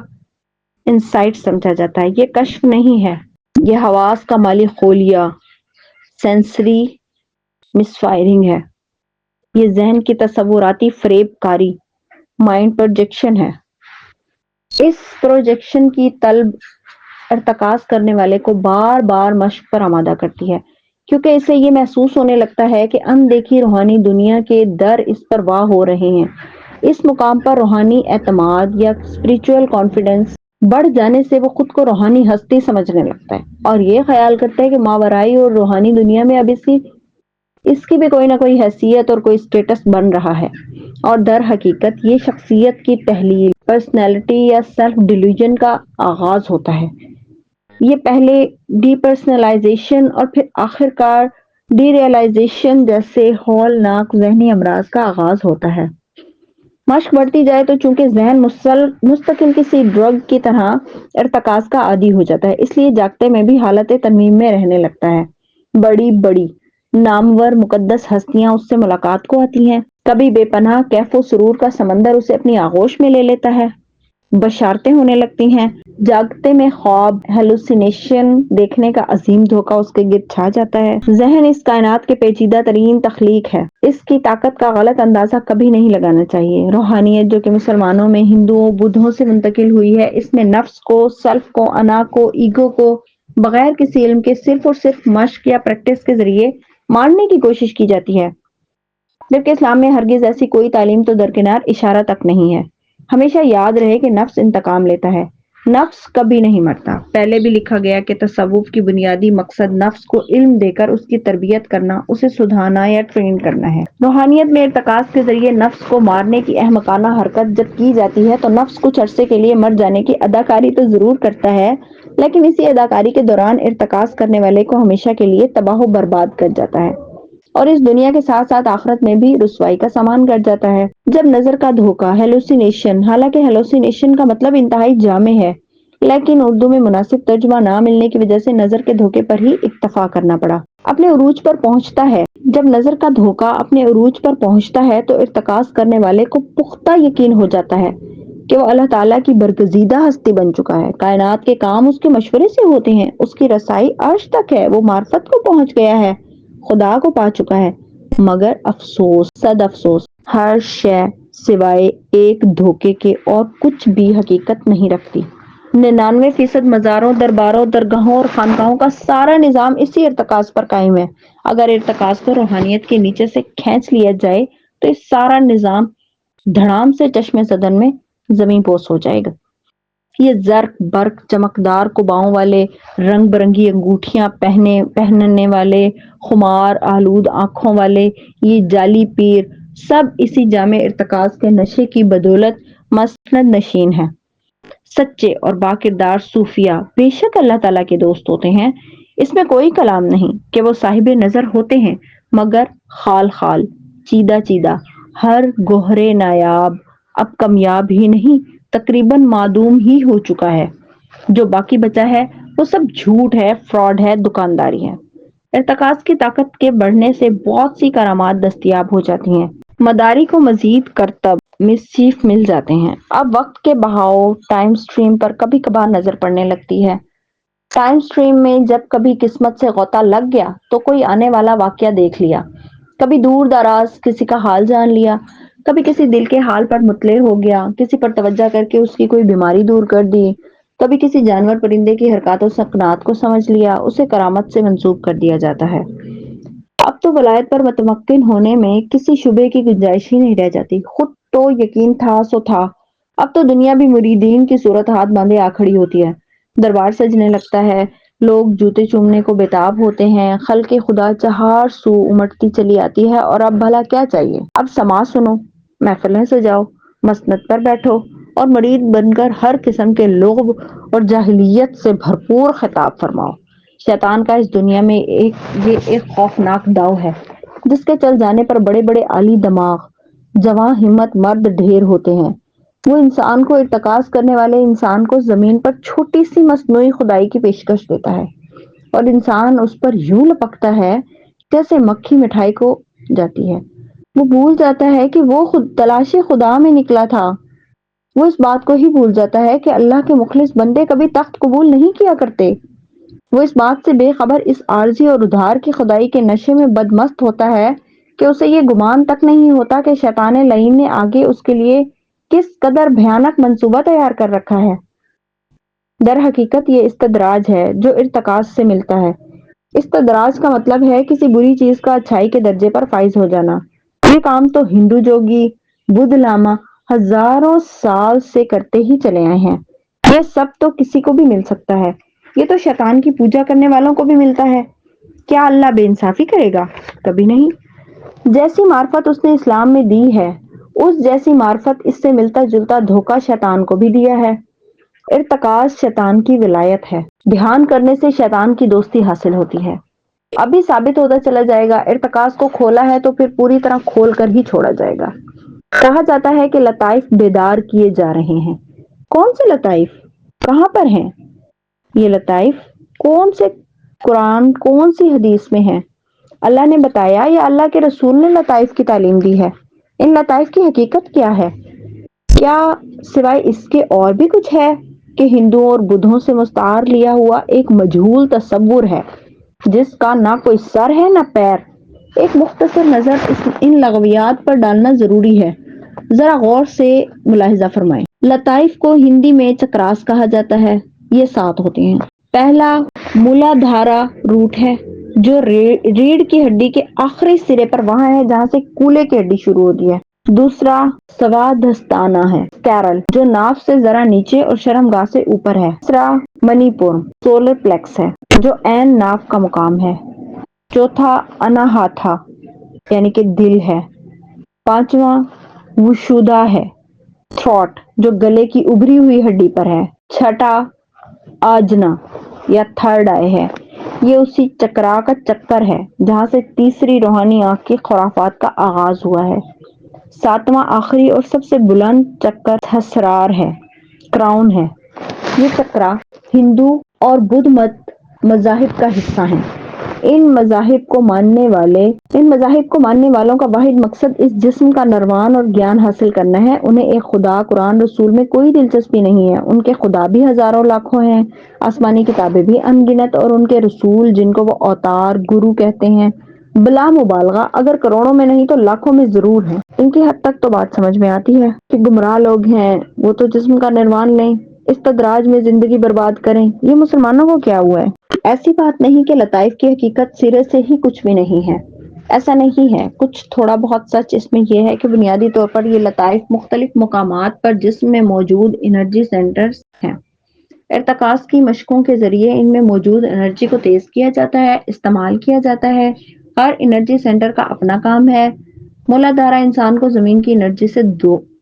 انسائٹ سمجھا جاتا ہے۔ یہ کشف نہیں ہے، یہ حواس کا مالی خولیہ سینسری مس فائرنگ ہے۔ یہ ذہن کی تصوراتی فریب کاری مائنڈ پروجیکشن ہے۔ اس پروجیکشن کی طلب ارتکاز کرنے والے کو بار بار مشق پر آمادہ کرتی ہے، کیونکہ اسے یہ محسوس ہونے لگتا ہے کہ اندیکھی روحانی دنیا کے در اس پر واہ ہو رہے ہیں۔ اس مقام پر روحانی اعتماد یا اسپرچل کانفیڈنس بڑھ جانے سے وہ خود کو روحانی ہستی سمجھنے لگتا ہے اور یہ خیال کرتا ہے کہ ماورائی اور روحانی دنیا میں اب اس کی بھی کوئی نہ کوئی حیثیت اور کوئی اسٹیٹس بن رہا ہے، اور در حقیقت یہ شخصیت کی تحلیل، پرسنالٹی یا سیلف ڈیلیوژن کا آغاز ہوتا ہے۔ یہ پہلے ڈی پرسنلائزیشن اور پھر آخر کار ڈی ریئلائزیشن جیسے ہولناک ذہنی امراض کا آغاز ہوتا ہے۔ مشق بڑھتی جائے تو چونکہ ذہن مستقل کسی ڈرگ کی طرح ارتکاز کا عادی ہو جاتا ہے، اس لیے جاگتے میں بھی حالت تنویم میں رہنے لگتا ہے۔ بڑی بڑی نامور مقدس ہستیاں اس سے ملاقات کو آتی ہیں، کبھی بے پناہ کیف و سرور کا سمندر اسے اپنی آغوش میں لے لیتا ہے، بشارتیں ہونے لگتی ہیں، جاگتے میں خواب ہیلوسینیشن دیکھنے کا عظیم دھوکہ اس کے گرد چھا جاتا ہے۔ ذہن اس کائنات کے پیچیدہ ترین تخلیق ہے، اس کی طاقت کا غلط اندازہ کبھی نہیں لگانا چاہیے۔ روحانیت جو کہ مسلمانوں میں ہندوؤں بدھوں سے منتقل ہوئی ہے، اس میں نفس کو، سیلف کو، انا کو، ایگو کو بغیر کسی علم کے صرف اور صرف مشق یا پریکٹس کے ذریعے مارنے کی کوشش کی جاتی ہے، جبکہ اسلام میں ہرگز ایسی کوئی تعلیم تو درکنار اشارہ تک نہیں ہے۔ ہمیشہ یاد رہے کہ نفس انتقام لیتا ہے، نفس کبھی نہیں مرتا۔ پہلے بھی لکھا گیا کہ تصوف کی بنیادی مقصد نفس کو علم دے کر اس کی تربیت کرنا، اسے سدھارنا یا ٹرین کرنا ہے۔ روحانیت میں ارتکاز کے ذریعے نفس کو مارنے کی احمقانہ حرکت جب کی جاتی ہے تو نفس کچھ عرصے کے لیے مر جانے کی اداکاری تو ضرور کرتا ہے، لیکن اسی اداکاری کے دوران ارتکاز کرنے والے کو ہمیشہ کے لیے تباہ و برباد کر جاتا ہے اور اس دنیا کے ساتھ ساتھ آخرت میں بھی رسوائی کا سامان کر جاتا ہے۔ جب نظر کا دھوکہ، ہیلوسینیشن، حالانکہ ہیلوسینیشن کا مطلب انتہائی جامع ہے، لیکن اردو میں مناسب ترجمہ نہ ملنے کی وجہ سے نظر کے دھوکے پر ہی اکتفا کرنا پڑا، اپنے عروج پر پہنچتا ہے۔ جب نظر کا دھوکہ اپنے عروج پر پہنچتا ہے تو ارتکاز کرنے والے کو پختہ یقین ہو جاتا ہے کہ وہ اللہ تعالیٰ کی برگزیدہ ہستی بن چکا ہے، کائنات کے کام اس کے مشورے سے ہوتے ہیں، اس کی رسائی عرش تک ہے، وہ معرفت کو پہنچ گیا ہے، خدا کو پا چکا ہے۔ مگر افسوس، صد افسوس، ہر شے سوائے ایک دھوکے کے اور کچھ بھی حقیقت نہیں رکھتی۔ 99% مزاروں، درباروں، درگاہوں اور خانقاہوں کا سارا نظام اسی ارتکاز پر قائم ہے۔ اگر ارتکاز کو روحانیت کے نیچے سے کھینچ لیا جائے تو اس سارا نظام دھڑام سے چشمے صدر میں زمین پوش ہو جائے گا۔ یہ زرق برق چمکدار کباؤں والے، رنگ برنگی انگوٹھیاں پہننے والے، خمار آلود آنکھوں والے یہ جعلی پیر سب اسی جامع ارتکاز کے نشے کی بدولت مسند نشین ہیں۔ سچے اور باکردار صوفیہ بے شک اللہ تعالیٰ کے دوست ہوتے ہیں، اس میں کوئی کلام نہیں کہ وہ صاحب نظر ہوتے ہیں، مگر خال خال، چیدہ چیدہ، ہر گوہرے نایاب اب کمیاب ہی نہیں تقریباً معدوم ہی ہو چکا ہے۔ جو باقی بچا ہے وہ سب جھوٹ ہے، فراڈ ہے، دکانداری ہے۔ ارتکاز کی طاقت کے بڑھنے سے بہت سی کرامات دستیاب ہو جاتی ہیں، مداری کو مزید کرتب مسچیف مل جاتے ہیں۔ اب وقت کے بہاؤ ٹائم سٹریم پر کبھی کبھار نظر پڑنے لگتی ہے۔ ٹائم سٹریم میں جب کبھی قسمت سے غوطہ لگ گیا تو کوئی آنے والا واقعہ دیکھ لیا، کبھی دور دراز کسی کا حال جان لیا، کبھی کسی دل کے حال پر مطلع ہو گیا، کسی پر توجہ کر کے اس کی کوئی بیماری دور کر دی، کبھی کسی جانور پرندے کی حرکات و سکنات کو سمجھ لیا، اسے کرامت سے منسوب کر دیا جاتا ہے۔ اب تو ولایت پر متمکن ہونے میں کسی شبے کی گنجائش ہی نہیں رہ جاتی، خود تو یقین تھا سو تھا۔ اب تو دنیا بھی مریدین کی صورت ہاتھ باندھے آ کھڑی ہوتی ہے، دربار سجنے لگتا ہے، لوگ جوتے چومنے کو بےتاب ہوتے ہیں، خلق خدا چہار سو امٹتی چلی آتی ہے، اور اب بھلا کیا چاہیے؟ اب سماع سنو، محفلیں سجاؤ، مسند پر بیٹھو اور مرید بن کر ہر قسم کے لغو اور جاہلیت سے بھرپور خطاب فرماؤ۔ شیطان کا اس دنیا میں یہ ایک خوفناک داؤ ہے جس کے چل جانے پر بڑے بڑے عالی دماغ، جواں ہمت مرد ڈھیر ہوتے ہیں۔ وہ انسان کو ارتکاز کرنے والے انسان کو زمین پر چھوٹی سی مصنوعی خدائی کی پیشکش دیتا ہے، اور انسان اس پر یوں لپکتا ہے جیسے مکھی مٹھائی کو جاتی ہے۔ وہ بھول جاتا ہے کہ وہ خود تلاش خدا میں نکلا تھا۔ وہ اس بات کو ہی بھول جاتا ہے کہ اللہ کے مخلص بندے کبھی تخت قبول نہیں کیا کرتے۔ وہ اس بات سے بے خبر اس عارضی اور ادھار کی خدائی کے نشے میں بدمست ہوتا ہے کہ اسے یہ گمان تک نہیں ہوتا کہ شیطان لعین نے آگے اس کے لیے کس قدر بھیانک منصوبہ تیار کر رکھا ہے۔ در حقیقت یہ استدراج ہے جو ارتکاز سے ملتا ہے۔ استدراج کا مطلب ہے کسی بری چیز کا اچھائی کے درجے پر فائز ہو جانا۔ یہ کام تو ہندو جوگی، بدھ لاما ہزاروں سال سے کرتے ہی چلے آئے ہیں۔ یہ سب تو کسی کو بھی مل سکتا ہے، یہ تو شیطان کی پوجا کرنے والوں کو بھی ملتا ہے۔ کیا اللہ بے انصافی کرے گا؟ کبھی نہیں۔ جیسی معرفت اس نے اسلام میں دی ہے، اس جیسی معرفت اس سے ملتا جلتا دھوکہ شیطان کو بھی دیا ہے۔ ارتکاز شیطان کی ولایت ہے، دھیان کرنے سے شیطان کی دوستی حاصل ہوتی ہے۔ ابھی ثابت ہوتا چلا جائے گا، ارتکاز کو کھولا ہے تو پھر پوری طرح کھول کر ہی چھوڑا جائے گا۔ کہا جاتا ہے کہ لطائف بیدار کیے جا رہے ہیں۔ کون سے لطائف؟ کہاں پر ہیں یہ لطائف؟ کون سے قرآن، کون سی حدیث میں ہے؟ اللہ نے بتایا یا اللہ کے رسول نے لطائف کی تعلیم دی ہے؟ ان لطائف کی حقیقت کیا ہے؟ کیا سوائے اس کے اور بھی کچھ ہے کہ ہندوؤں اور بدھوں سے مستعار لیا ہوا ایک مجہول تصور ہے جس کا نہ کوئی سر ہے نہ پیر؟ ایک مختصر نظر ان لغویات پر ڈالنا ضروری ہے، ذرا غور سے ملاحظہ فرمائیں۔ لطائف کو ہندی میں چکراس کہا جاتا ہے۔ یہ 7 ہوتے ہیں۔ پہلا مولادھارا روٹ ہے جو ریڑھ کی ہڈی کے آخری سرے پر وہاں ہے جہاں سے کولے کی ہڈی شروع ہوتی ہے۔ دوسرا سوادھستانہ ہے، کیرل، جو ناف سے ذرا نیچے اور شرمگاہ سے اوپر ہے۔ تیسرا منی پور سولر پلیکس ہے جو عین ناف کا مقام ہے۔ چوتھا اناہاتھا یعنی کہ دل ہے۔ پانچواں وشودھا ہے، تھروٹ، جو گلے کی ابری ہوئی ہڈی پر ہے۔ چھٹا آجنا یا تھرڈ آئی ہے، یہ اسی چکرا کا چکر ہے جہاں سے تیسری روحانی آنکھ کی خرافات کا آغاز ہوا ہے۔ ساتواں آخری اور سب سے بلند چکر سہسرار ہے، کراؤن ہے۔ یہ چکرا ہندو اور بدھ مت مذاہب کا حصہ ہیں۔ ان مذاہب کو ماننے والوں کا واحد مقصد اس جسم کا نروان اور گیان حاصل کرنا ہے۔ انہیں ایک خدا، قرآن، رسول میں کوئی دلچسپی نہیں ہے۔ ان کے خدا بھی ہزاروں لاکھوں ہیں، آسمانی کتابیں بھی ان گنت، اور ان کے رسول جن کو وہ اوتار گرو کہتے ہیں بلا مبالغہ اگر کروڑوں میں نہیں تو لاکھوں میں ضرور ہیں۔ ان کی حد تک تو بات سمجھ میں آتی ہے کہ گمراہ لوگ ہیں، وہ تو جسم کا نروان لیں، استدراج میں زندگی برباد کریں، یہ مسلمانوں کو کیا ہوا ہے؟ ایسی بات نہیں کہ لطائف کی حقیقت سرے سے ہی کچھ بھی نہیں ہے، ایسا نہیں ہے۔ کچھ تھوڑا بہت سچ اس میں یہ ہے کہ بنیادی طور پر یہ لطائف مختلف مقامات پر جسم میں موجود انرجی سینٹرز ہیں۔ ارتکاز کی مشقوں کے ذریعے ان میں موجود انرجی کو تیز کیا جاتا ہے، استعمال کیا جاتا ہے۔ ہر انرجی سینٹر کا اپنا کام ہے۔ مولادھارا انسان کو زمین کی انرجی سے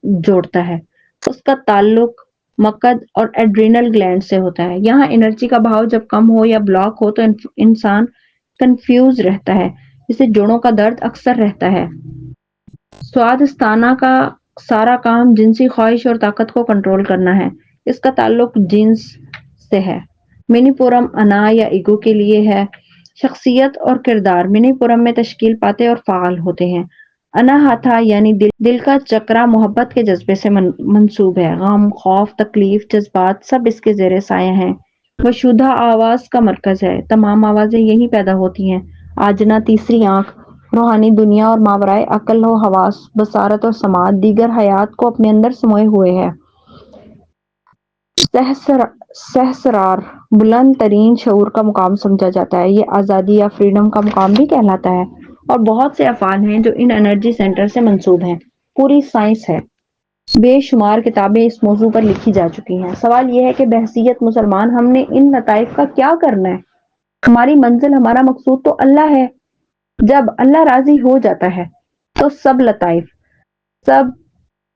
جوڑتا ہے۔ اس کا تعلق مکد اور ایڈرینل گلینڈ سے ہوتا ہے۔ یہاں انرجی کا بہاؤ جب کم ہو یا بلاک ہو تو انسان کنفیوز رہتا ہے، جسے جوڑوں کا درد اکثر رہتا ہے۔ سوادھستانہ کا سارا کام جنسی خواہش اور طاقت کو کنٹرول کرنا ہے۔ اس کا تعلق جنس سے ہے۔ منی پورم انا یا ایگو کے لیے ہے۔ شخصیت اور کردار منی پورم میں تشکیل پاتے اور فعال ہوتے ہیں۔ اناہاتھا یعنی دل کا چکرا محبت کے جذبے سے منسوب ہے۔ غم، خوف، تکلیف، جذبات سب اس کے زیر سایہ ہیں۔ وشودھا آواز کا مرکز ہے، تمام آوازیں یہیں پیدا ہوتی ہیں۔ آجنا تیسری آنکھ روحانی دنیا اور ماورائے عقل و حواس، بصارت اور سماعت دیگر حیات کو اپنے اندر سموئے ہوئے ہے۔ سہسرار بلند ترین شعور کا مقام سمجھا جاتا ہے۔ یہ آزادی یا فریڈم کا مقام بھی کہلاتا ہے، اور بہت سے افعال ہیں جو ان انرجی سینٹر سے منسوب ہیں۔ پوری سائنس ہے، بے شمار کتابیں اس موضوع پر لکھی جا چکی ہیں۔ سوال یہ ہے کہ بحیثیت مسلمان ہم نے ان لطائف کا کیا کرنا ہے؟ ہماری منزل، ہمارا مقصود تو اللہ ہے۔ جب اللہ راضی ہو جاتا ہے تو سب لطائف، سب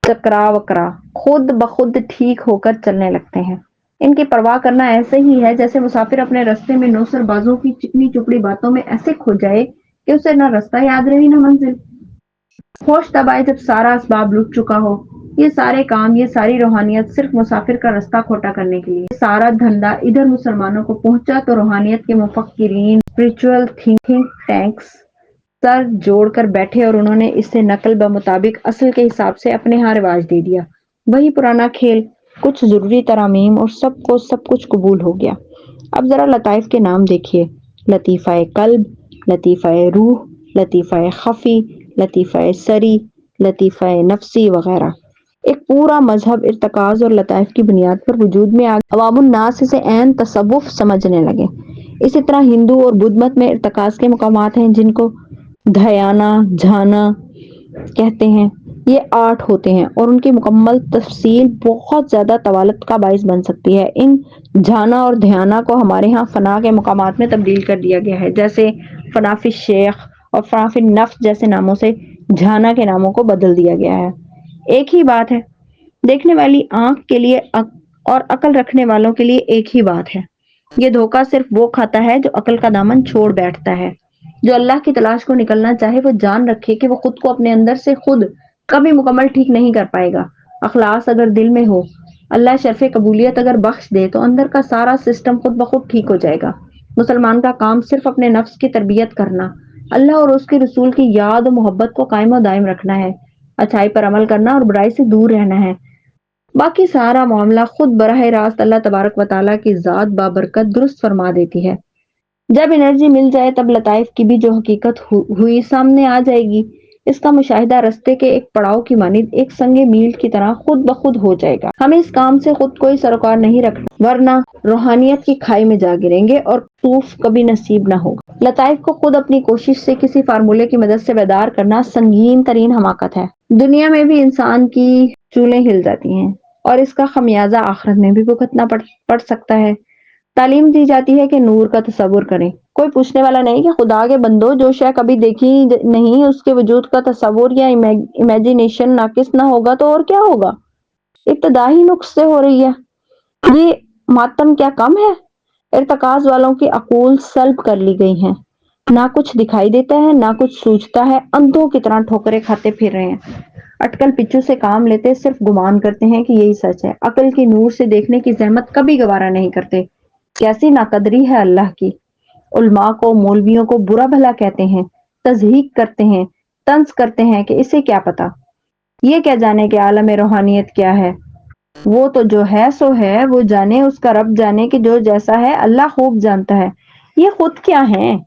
چکرا وکرا خود بخود ٹھیک ہو کر چلنے لگتے ہیں۔ ان کی پرواہ کرنا ایسے ہی ہے جیسے مسافر اپنے رستے میں نوسر بازوں کی چکنی چپڑی باتوں میں ایسے کھو جائے کہ اسے نہ رستہ یاد رہی نہ منزل۔ ہوش تب آئے جب سارا اسباب لٹ چکا ہو۔ یہ سارے کام، یہ ساری روحانیت صرف مسافر کا رستہ کھوٹا کرنے کے لیے۔ یہ سارا دھندا ادھر مسلمانوں کو پہنچا تو روحانیت کے مفکرین، اسپرچل تھنک ٹینکس سر جوڑ کر بیٹھے اور انہوں نے اسے نقل بمطابق اصل کے حساب سے اپنے ہاں رواج دے دیا۔ وہی پرانا کھیل، کچھ ضروری ترامیم اور سب کو سب کچھ قبول ہو گیا۔ اب ذرا لطائف کے نام دیکھیے: لطیفہ قلب، لطیفہ روح، لطیفہ خفی، لطیفہ سری، لطیفہ نفسی وغیرہ۔ ایک پورا مذہب ارتکاز اور لطائف کی بنیاد پر وجود میں آ گیا۔ عوام الناس اسے عین تصوف سمجھنے لگے۔ اسی طرح ہندو اور بدھ مت میں ارتکاز کے مقامات ہیں جن کو دھیانا، جھانا کہتے ہیں۔ یہ 8 ہوتے ہیں اور ان کی مکمل تفصیل بہت زیادہ طوالت کا باعث بن سکتی ہے۔ ان جھانا اور دھیانا کو ہمارے ہاں فنا کے مقامات میں تبدیل کر دیا گیا ہے، جیسے فنا فی الشیخ اور فنا فی النفس جیسے ناموں سے جھانا کے ناموں کو بدل دیا گیا ہے۔ ایک ہی بات ہے، دیکھنے والی آنکھ کے لیے اور عقل رکھنے والوں کے لیے ایک ہی بات ہے۔ یہ دھوکہ صرف وہ کھاتا ہے جو عقل کا دامن چھوڑ بیٹھتا ہے۔ جو اللہ کی تلاش کو نکلنا چاہے وہ جان رکھے کہ وہ خود کو اپنے اندر سے خود کبھی مکمل ٹھیک نہیں کر پائے گا۔ اخلاص اگر دل میں ہو، اللہ شرف قبولیت اگر بخش دے تو اندر کا سارا سسٹم خود بخود ٹھیک ہو جائے گا۔ مسلمان کا کام صرف اپنے نفس کی تربیت کرنا، اللہ اور اس کے رسول کی یاد و محبت کو قائم و دائم رکھنا ہے، اچھائی پر عمل کرنا اور برائی سے دور رہنا ہے۔ باقی سارا معاملہ خود براہ راست اللہ تبارک و تعالیٰ کی ذات بابرکت درست فرما دیتی ہے۔ جب انرجی مل جائے تب لطائف کی بھی جو حقیقت ہوئی سامنے آ جائے گی۔ اس کا مشاہدہ رستے کے ایک پڑاؤ کی مانند ایک سنگ میل کی طرح خود بخود ہو جائے گا۔ ہمیں اس کام سے خود کوئی سروکار نہیں رکھنا، ورنہ روحانیت کی کھائی میں جا گریں گے اور طوف کبھی نصیب نہ ہوگا۔ لطائف کو خود اپنی کوشش سے کسی فارمولے کی مدد سے بیدار کرنا سنگین ترین حماقت ہے۔ دنیا میں بھی انسان کی چولیں ہل جاتی ہیں اور اس کا خمیازہ آخرت میں بھی بھگتنا پڑ سکتا ہے۔ تعلیم دی جاتی ہے کہ نور کا تصور کریں۔ کوئی پوچھنے والا نہیں کہ خدا کے بندو، جو شے کبھی دیکھی نہیں اس کے وجود کا تصور یا امیجینیشن ناقص نہ ہوگا تو اور کیا ہوگا؟ ابتدائی نقص سے ہو رہی ہے۔ یہ ماتم کیا کم ہے؟ ارتکاز والوں کی عقول سلب کر لی گئی ہیں۔ نہ کچھ دکھائی دیتا ہے، نہ کچھ سوچتا ہے، اندھوں کی طرح ٹھوکریں کھاتے پھر رہے ہیں۔ اٹکل پچو سے کام لیتے صرف گمان کرتے ہیں کہ یہی سچ ہے، عقل کی نور سے دیکھنے کی زحمت کبھی گوارا نہیں کرتے۔ کیسی ناقدری ہے اللہ کی! علماء کو، مولویوں کو برا بھلا کہتے ہیں، تضحیق کرتے ہیں، طنز کرتے ہیں کہ اسے کیا پتا، یہ کیا جانے کہ عالم روحانیت کیا ہے۔ وہ تو جو ہے سو ہے، وہ جانے، اس کا رب جانے کہ جو جیسا ہے اللہ خوب جانتا ہے۔ یہ خود کیا ہیں؟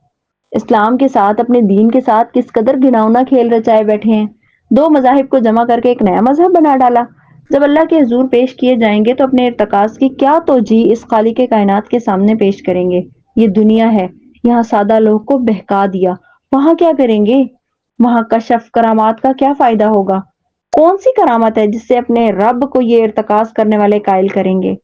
اسلام کے ساتھ، اپنے دین کے ساتھ کس قدر گھناؤنا کھیل رچائے بیٹھے ہیں۔ 2 مذاہب کو جمع کر کے ایک نیا مذہب بنا ڈالا۔ جب اللہ کے حضور پیش کیے جائیں گے تو اپنے ارتکاز کی کیا توجیہ اس خالق کائنات کے سامنے پیش کریں گے؟ یہ دنیا ہے، یہاں سادہ لوگ کو بہکا دیا، وہاں کیا کریں گے؟ وہاں کشف کرامات کا کیا فائدہ ہوگا؟ کون سی کرامت ہے جس سے اپنے رب کو یہ ارتکاز کرنے والے قائل کریں گے؟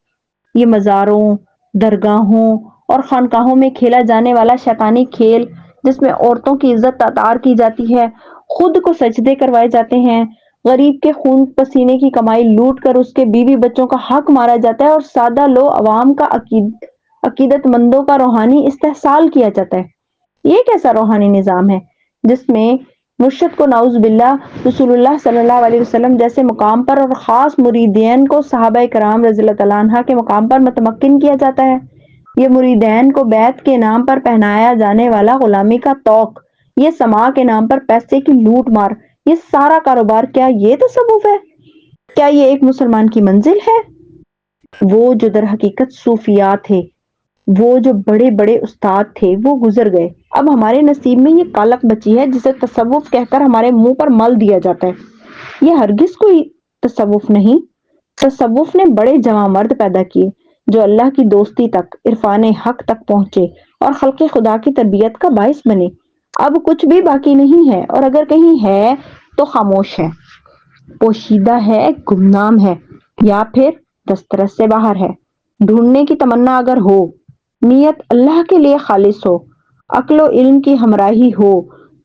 یہ مزاروں، درگاہوں اور خانقاہوں میں کھیلا جانے والا شیطانی کھیل جس میں عورتوں کی عزت تاتار کی جاتی ہے، خود کو سجدے کروائے جاتے ہیں، غریب کے خون پسینے کی کمائی لوٹ کر اس کے بیوی بچوں کا حق مارا جاتا ہے اور سادہ لو عوام کا عقیدت مندوں کا روحانی استحصال کیا جاتا ہے۔ یہ کیسا روحانی نظام ہے جس میں مرشد کو نعوذ باللہ رسول اللہ صلی اللہ علیہ وسلم جیسے مقام پر اور خاص مریدین کو صحابہ کرام رضی اللہ تعالیٰ عنہ کے مقام پر متمکن کیا جاتا ہے؟ یہ مریدین کو بیعت کے نام پر پہنایا جانے والا غلامی کا طوق، یہ سماع کے نام پر پیسے کی لوٹ مار، یہ سارا کاروبار، کیا یہ تصوف ہے؟ کیا یہ ایک مسلمان کی منزل ہے؟ وہ جو در حقیقت صوفیات تھے، وہ جو بڑے بڑے استاد تھے وہ گزر گئے، اب ہمارے نصیب میں یہ کالک بچی ہے جسے تصوف کہہ کر ہمارے منہ پر مل دیا جاتا ہے۔ یہ ہرگز کوئی تصوف نہیں، تصوف نے بڑے جواں مرد پیدا کیے جو اللہ کی دوستی تک، عرفان حق تک پہنچے اور خلق خدا کی تربیت کا باعث بنے۔ اب کچھ بھی باقی نہیں ہے، اور اگر کہیں ہے تو خاموش ہے، پوشیدہ ہے، گمنام ہے، یا پھر دسترس سے باہر ہے۔ ڈھونڈنے کی تمنا اگر ہو، نیت اللہ کے لیے خالص ہو، عقل و علم کی ہمراہی ہو،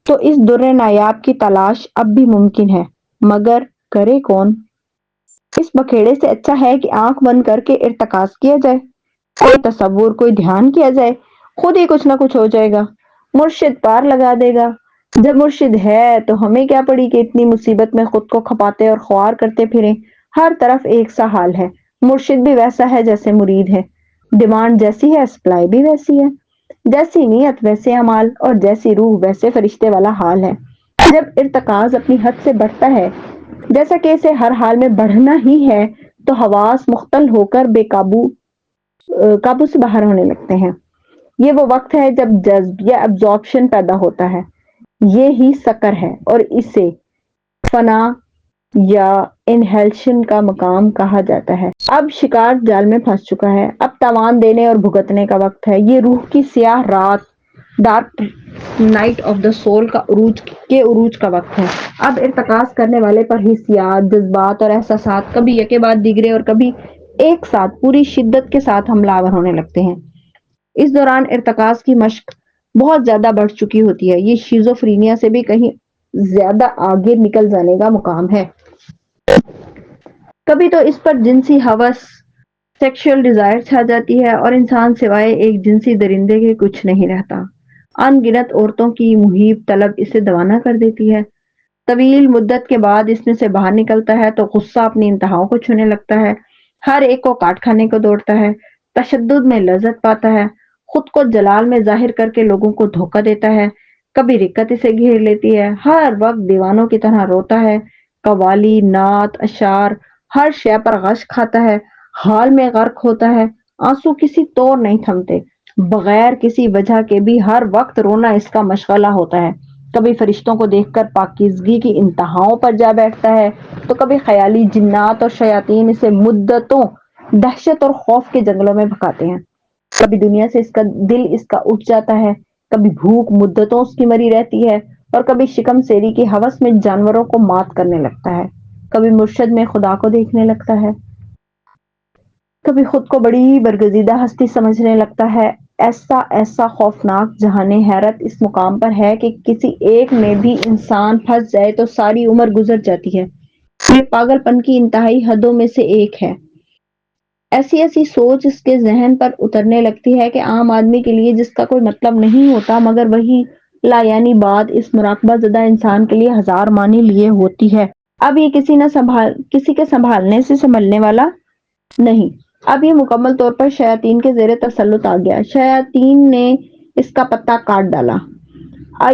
تو اس در نایاب کی تلاش اب بھی ممکن ہے، مگر کرے کون؟ اس بکھیڑے سے اچھا ہے کہ آنکھ بند کر کے ارتکاز کیا جائے، کوئی تصور، کوئی دھیان کیا جائے، خود ہی کچھ نہ کچھ ہو جائے گا، مرشد پار لگا دے گا۔ جب مرشد ہے تو ہمیں کیا پڑی کہ اتنی مصیبت میں خود کو کھپاتے اور خوار کرتے پھریں۔ ہر طرف ایک سا حال ہے، مرشد بھی ویسا ہے جیسے مرید ہے، ڈیمانڈ جیسی ہے سپلائی بھی ویسی ہے، جیسی نیت ویسے اعمال، اور جیسی روح ویسے فرشتے والا حال ہے۔ جب ارتکاز اپنی حد سے بڑھتا ہے، جیسا کہ اسے ہر حال میں بڑھنا ہی ہے، تو حواس مختل ہو کر بے قابو سے باہر ہونے لگتے ہیں۔ یہ وہ وقت ہے جب جذب یا ابزارپشن پیدا ہوتا ہے، یہ ہی سکر ہے، اور اسے فنا یا انہیلشن کا مقام کہا جاتا ہے۔ اب شکار جال میں پھنس چکا ہے، اب تاوان دینے اور بھگتنے کا وقت ہے۔ یہ روح کی سیاہ رات، dark night of the civil کا عروج کا وقت ہے۔ اب ارتکاز کرنے والے پر حسیات، جذبات اور احساسات کبھی یکے بعد دیگرے اور کبھی ایک ساتھ پوری شدت کے ساتھ حملہ آور ہونے لگتے ہیں۔ اس دوران ارتکاز کی مشق بہت زیادہ بڑھ چکی ہوتی ہے، یہ شیزوفرینیا سے بھی کہیں زیادہ آگے نکل جانے کا مقام ہے۔ کبھی تو اس پر جنسی ہوس، سیکشل ڈیزائر چھا جاتی ہے، اور انسان سوائے ایک جنسی درندے کے کچھ نہیں رہتا۔ ان گنت عورتوں کی محیب طلب اسے دوانہ کر دیتی ہے۔ طویل مدت کے بعد اس میں سے باہر نکلتا ہے تو غصہ اپنی انتہاؤں کو چھونے لگتا ہے، ہر ایک کو کاٹ کھانے کو دوڑتا ہے، تشدد میں لذت پاتا ہے، خود کو جلال میں ظاہر کر کے لوگوں کو دھوکہ دیتا ہے، کبھی رکت اسے گھیر لیتی ہے، ہر وقت دیوانوں کی طرح روتا ہے، قوالی، نعت، اشعار، ہر شے پر غش کھاتا ہے، حال میں غرق ہوتا ہے، آنسو کسی طور نہیں تھمتے، بغیر کسی وجہ کے بھی ہر وقت رونا اس کا مشغلہ ہوتا ہے، کبھی فرشتوں کو دیکھ کر پاکیزگی کی انتہاؤں پر جا بیٹھتا ہے، تو کبھی خیالی جنات اور شیاطین اسے مدتوں دہشت اور خوف کے جنگلوں میں بھگاتے ہیں، کبھی دنیا سے اس کا دل اس کا اٹھ جاتا ہے، کبھی بھوک مدتوں اس کی مری رہتی ہے، اور کبھی شکم سیری کی ہوس میں جانوروں کو مات کرنے لگتا ہے، کبھی مرشد میں خدا کو دیکھنے لگتا ہے، کبھی خود کو بڑی برگزیدہ ہستی سمجھنے لگتا ہے۔ ایسا خوفناک جہان حیرت اس مقام پر ہے کہ کسی ایک میں بھی انسان پھنس جائے تو ساری عمر گزر جاتی ہے۔ یہ پاگل پن کی انتہائی حدوں میں سے ایک ہے۔ ایسی سوچ اس کے ذہن پر اترنے لگتی ہے کہ عام آدمی کے لیے جس کا کوئی مطلب نہیں ہوتا، مگر وہی لا یعنی بات اس مراقبہ زدہ انسان کے لیے ہزار معنی لیے ہوتی ہے۔ اب یہ کسی کے سنبھالنے سے سنبھلنے والا نہیں، اب یہ مکمل طور پر شیاطین کے زیر تسلط آ گیا، شیاطین نے اس کا پتا کاٹ ڈالا،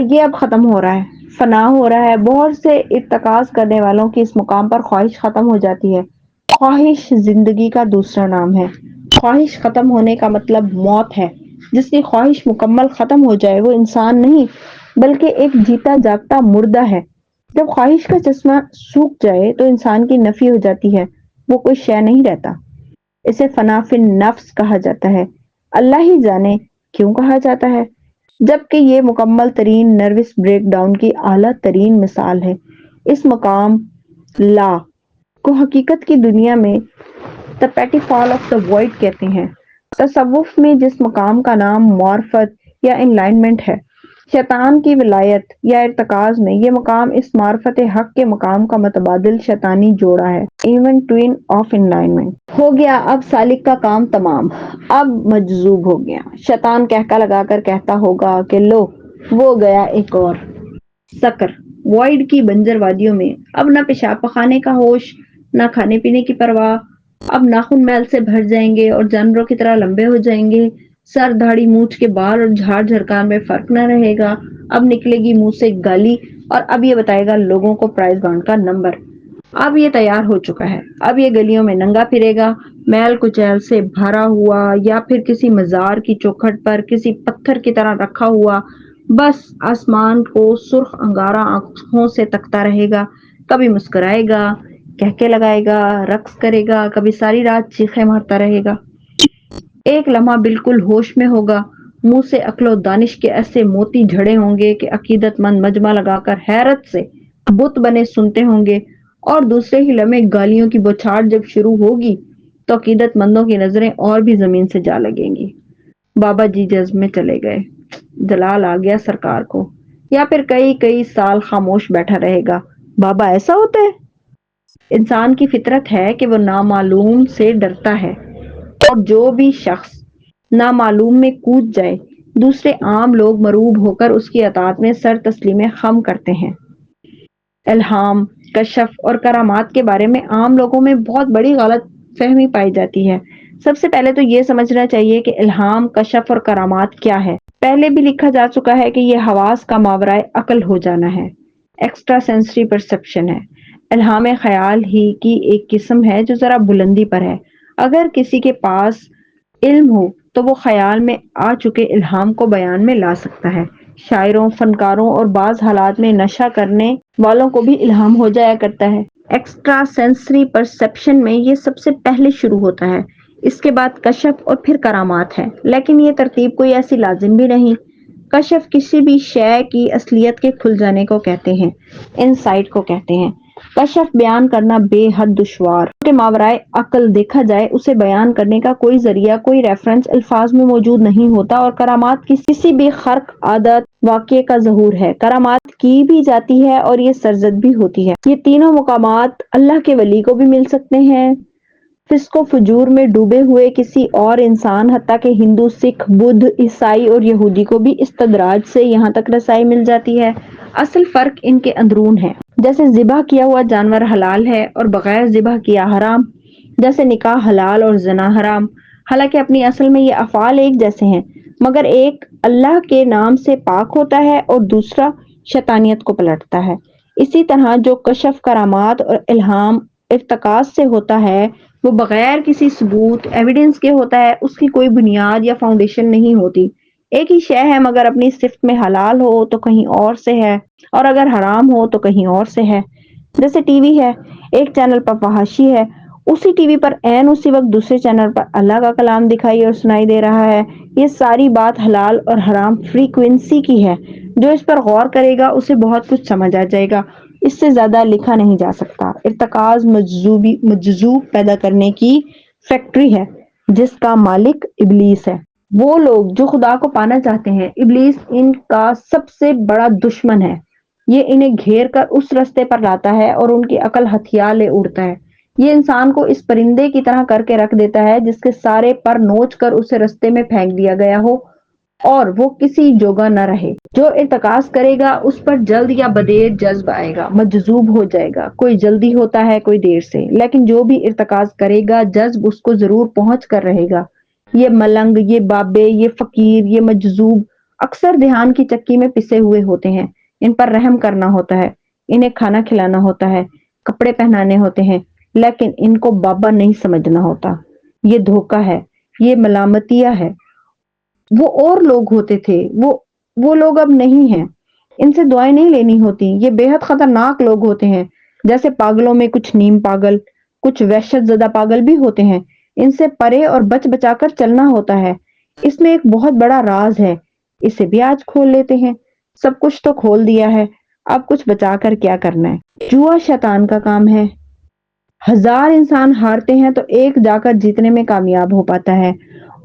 یہ اب ختم ہو رہا ہے، فنا ہو رہا ہے۔ بہت سے ارتکاز کرنے والوں کی اس مقام پر خواہش ختم ہو جاتی ہے۔ خواہش زندگی کا دوسرا نام ہے، خواہش ختم ہونے کا مطلب موت ہے۔ جس کی خواہش مکمل ختم ہو جائے وہ انسان نہیں بلکہ ایک جیتا جاگتا مردہ ہے۔ جب خواہش کا چشمہ سوکھ جائے تو انسان کی نفی ہو جاتی ہے، وہ کوئی شے نہیں رہتا۔ اسے فنا فی النفس کہا جاتا ہے، اللہ ہی جانے کیوں کہا جاتا ہے، جبکہ یہ مکمل ترین نروس بریک ڈاؤن کی اعلیٰ ترین مثال ہے۔ اس مقام لا کو حقیقت کی دنیا میں the petty fall of the void کہتے ہیں۔ تصوف میں جس مقام کا نام معرفت یا انلائنمنٹ ہے، شیطان کی ولایت یا ارتکاز میں یہ مقام اس معرفت حق کے مقام کا متبادل شیطانی جوڑا ہے، ایون ٹوین آف انلائنمنٹ۔ ہو گیا اب سالک کا کام تمام، اب مجذوب ہو گیا۔ شیطان کہکا لگا کر کہتا ہوگا کہ لو وہ گیا ایک اور سکر، وائڈ کی بنجر وادیوں میں، اب نہ پیشاب پخانے کا ہوش، نہ کھانے پینے کی پرواہ، اب ناخن میل سے بھر جائیں گے اور جانوروں کی طرح لمبے ہو جائیں گے، سر دھاڑی مونچھ کے بال اور جھاڑ جھڑکان میں فرق نہ رہے گا، اب نکلے گی منہ سے گالی، اور اب یہ بتائے گا لوگوں کو پرائز بانڈ کا نمبر۔ اب یہ تیار ہو چکا ہے، اب یہ گلیوں میں ننگا پھرے گا، میل کچیل سے بھرا ہوا یا پھر کسی مزار کی چوکھٹ پر کسی پتھر کی طرح رکھا ہوا، بس آسمان کو سرخ انگارہ آنکھوں سے تکتا رہے گا، کبھی مسکرائے گا، کہکے لگائے گا، رقص کرے گا، کبھی ساری رات چیخیں مارتا رہے گا۔ ایک لمحہ بالکل ہوش میں ہوگا، منہ سے عقل و دانش کے ایسے موتی جھڑے ہوں گے کہ عقیدت مند مجمع لگا کر حیرت سے بت بنے سنتے ہوں گے، اور دوسرے ہی لمحے گالیوں کی بوچھاڑ جب شروع ہوگی تو عقیدت مندوں کی نظریں اور بھی زمین سے جا لگیں گی۔ بابا جی جذب میں چلے گئے، جلال آ گیا سرکار کو، یا پھر کئی کئی سال خاموش بیٹھا رہے گا۔ بابا ایسا ہوتا ہے؟ انسان کی فطرت ہے کہ وہ نامعلوم سے ڈرتا ہے، اور جو بھی شخص نامعلوم میں کود جائے، دوسرے عام لوگ مرعوب ہو کر اس کی اطاعت میں سر تسلیم خم کرتے ہیں۔ الہام، کشف اور کرامات کے بارے میں عام لوگوں میں بہت بڑی غلط فہمی پائی جاتی ہے۔ سب سے پہلے تو یہ سمجھنا چاہیے کہ الہام، کشف اور کرامات کیا ہے۔ پہلے بھی لکھا جا چکا ہے کہ یہ حواس کا ماورائے عقل ہو جانا ہے، ایکسٹرا سینسری پرسپشن ہے۔ الہام خیال ہی کی ایک قسم ہے جو ذرا بلندی پر ہے۔ اگر کسی کے پاس علم ہو تو وہ خیال میں آ چکے الہام کو بیان میں لا سکتا ہے۔ شاعروں، فنکاروں اور بعض حالات میں نشہ کرنے والوں کو بھی الہام ہو جایا کرتا ہے۔ ایکسٹرا سینسری پرسپشن میں یہ سب سے پہلے شروع ہوتا ہے، اس کے بعد کشف اور پھر کرامات ہے، لیکن یہ ترتیب کوئی ایسی لازم بھی نہیں۔ کشف کسی بھی شے کی اصلیت کے کھل جانے کو کہتے ہیں، انسائٹ کو کہتے ہیں۔ کشف بیان کرنا بے حد دشوار کہ ماورائے عقل دیکھا جائے، اسے بیان کرنے کا کوئی ذریعہ، کوئی ریفرنس الفاظ میں موجود نہیں ہوتا، اور کرامات کسی بھی خرق عادت واقعے کا ظہور ہے۔ کرامات کی بھی جاتی ہے اور یہ سرزد بھی ہوتی ہے۔ یہ تینوں مقامات اللہ کے ولی کو بھی مل سکتے ہیں، فسق و فجور میں ڈوبے ہوئے کسی اور انسان، حتیٰ کہ ہندو، سکھ، بدھ، عیسائی اور یہودی کو بھی استدراج سے یہاں تک رسائی مل جاتی ہے۔ اصل فرق ان کے اندرون ہے۔ جیسے ذبح کیا ہوا جانور حلال ہے اور بغیر ذبح کیا حرام، جیسے نکاح حلال اور زنا حرام، حالانکہ اپنی اصل میں یہ افعال ایک جیسے ہیں، مگر ایک اللہ کے نام سے پاک ہوتا ہے اور دوسرا شیطانیت کو پلٹتا ہے۔ اسی طرح جو کشف، کرامات اور الہام ارتکاز سے ہوتا ہے، وہ بغیر کسی ثبوت، ایویڈنس کے ہوتا ہے، اس کی کوئی بنیاد یا فاؤنڈیشن نہیں ہوتی۔ ایک ہی شے ہے، مگر اپنی صفت میں حلال ہو تو کہیں اور سے ہے، اور اگر حرام ہو تو کہیں اور سے ہے۔ جیسے ٹی وی ہے، ایک چینل پر فحاشی ہے، اسی ٹی وی پر عین اسی وقت دوسرے چینل پر اللہ کا کلام دکھائی اور سنائی دے رہا ہے۔ یہ ساری بات حلال اور حرام فریکوینسی کی ہے۔ جو اس پر غور کرے گا اسے بہت کچھ سمجھ آ جائے گا۔ اس سے زیادہ لکھا نہیں جا سکتا۔ ارتکاز مجذوب پیدا کرنے کی فیکٹری ہے جس کا مالک ابلیس ہے۔ وہ لوگ جو خدا کو پانا چاہتے ہیں، ابلیس ان کا سب سے بڑا دشمن ہے۔ یہ انہیں گھیر کر اس رستے پر لاتا ہے اور ان کی عقل ہتھیار لے اڑتا ہے۔ یہ انسان کو اس پرندے کی طرح کر کے رکھ دیتا ہے جس کے سارے پر نوچ کر اسے رستے میں پھینک دیا گیا ہو اور وہ کسی جوگا نہ رہے۔ جو ارتکاز کرے گا اس پر جلد یا بدیر جذب آئے گا، مجذوب ہو جائے گا۔ کوئی جلدی ہوتا ہے، کوئی دیر سے، لیکن جو بھی ارتکاز کرے گا جذب اس کو ضرور پہنچ کر رہے گا۔ یہ ملنگ، یہ بابے، یہ فقیر، یہ مجذوب اکثر دھیان کی چکی میں پسے ہوئے ہوتے ہیں۔ ان پر رحم کرنا ہوتا ہے، انہیں کھانا کھلانا ہوتا ہے، کپڑے پہنانے ہوتے ہیں، لیکن ان کو بابا نہیں سمجھنا ہوتا۔ یہ دھوکہ ہے، یہ ملامتیہ ہے۔ وہ اور لوگ ہوتے تھے، وہ لوگ اب نہیں ہیں۔ ان سے دعائیں نہیں لینی ہوتی۔ یہ بے حد خطرناک لوگ ہوتے ہیں۔ جیسے پاگلوں میں کچھ نیم پاگل، کچھ وحشت زدہ پاگل بھی ہوتے ہیں۔ ان سے پرے اور بچ بچا کر چلنا ہوتا ہے۔ اس میں ایک بہت بڑا راز ہے، اسے بھی آج کھول لیتے ہیں۔ سب کچھ تو کھول دیا ہے، اب کچھ بچا کر کیا کرنا ہے۔ جوا شیطان کا کام ہے۔ 1000 انسان ہارتے ہیں تو ایک جا کر جیتنے میں کامیاب ہو پاتا ہے،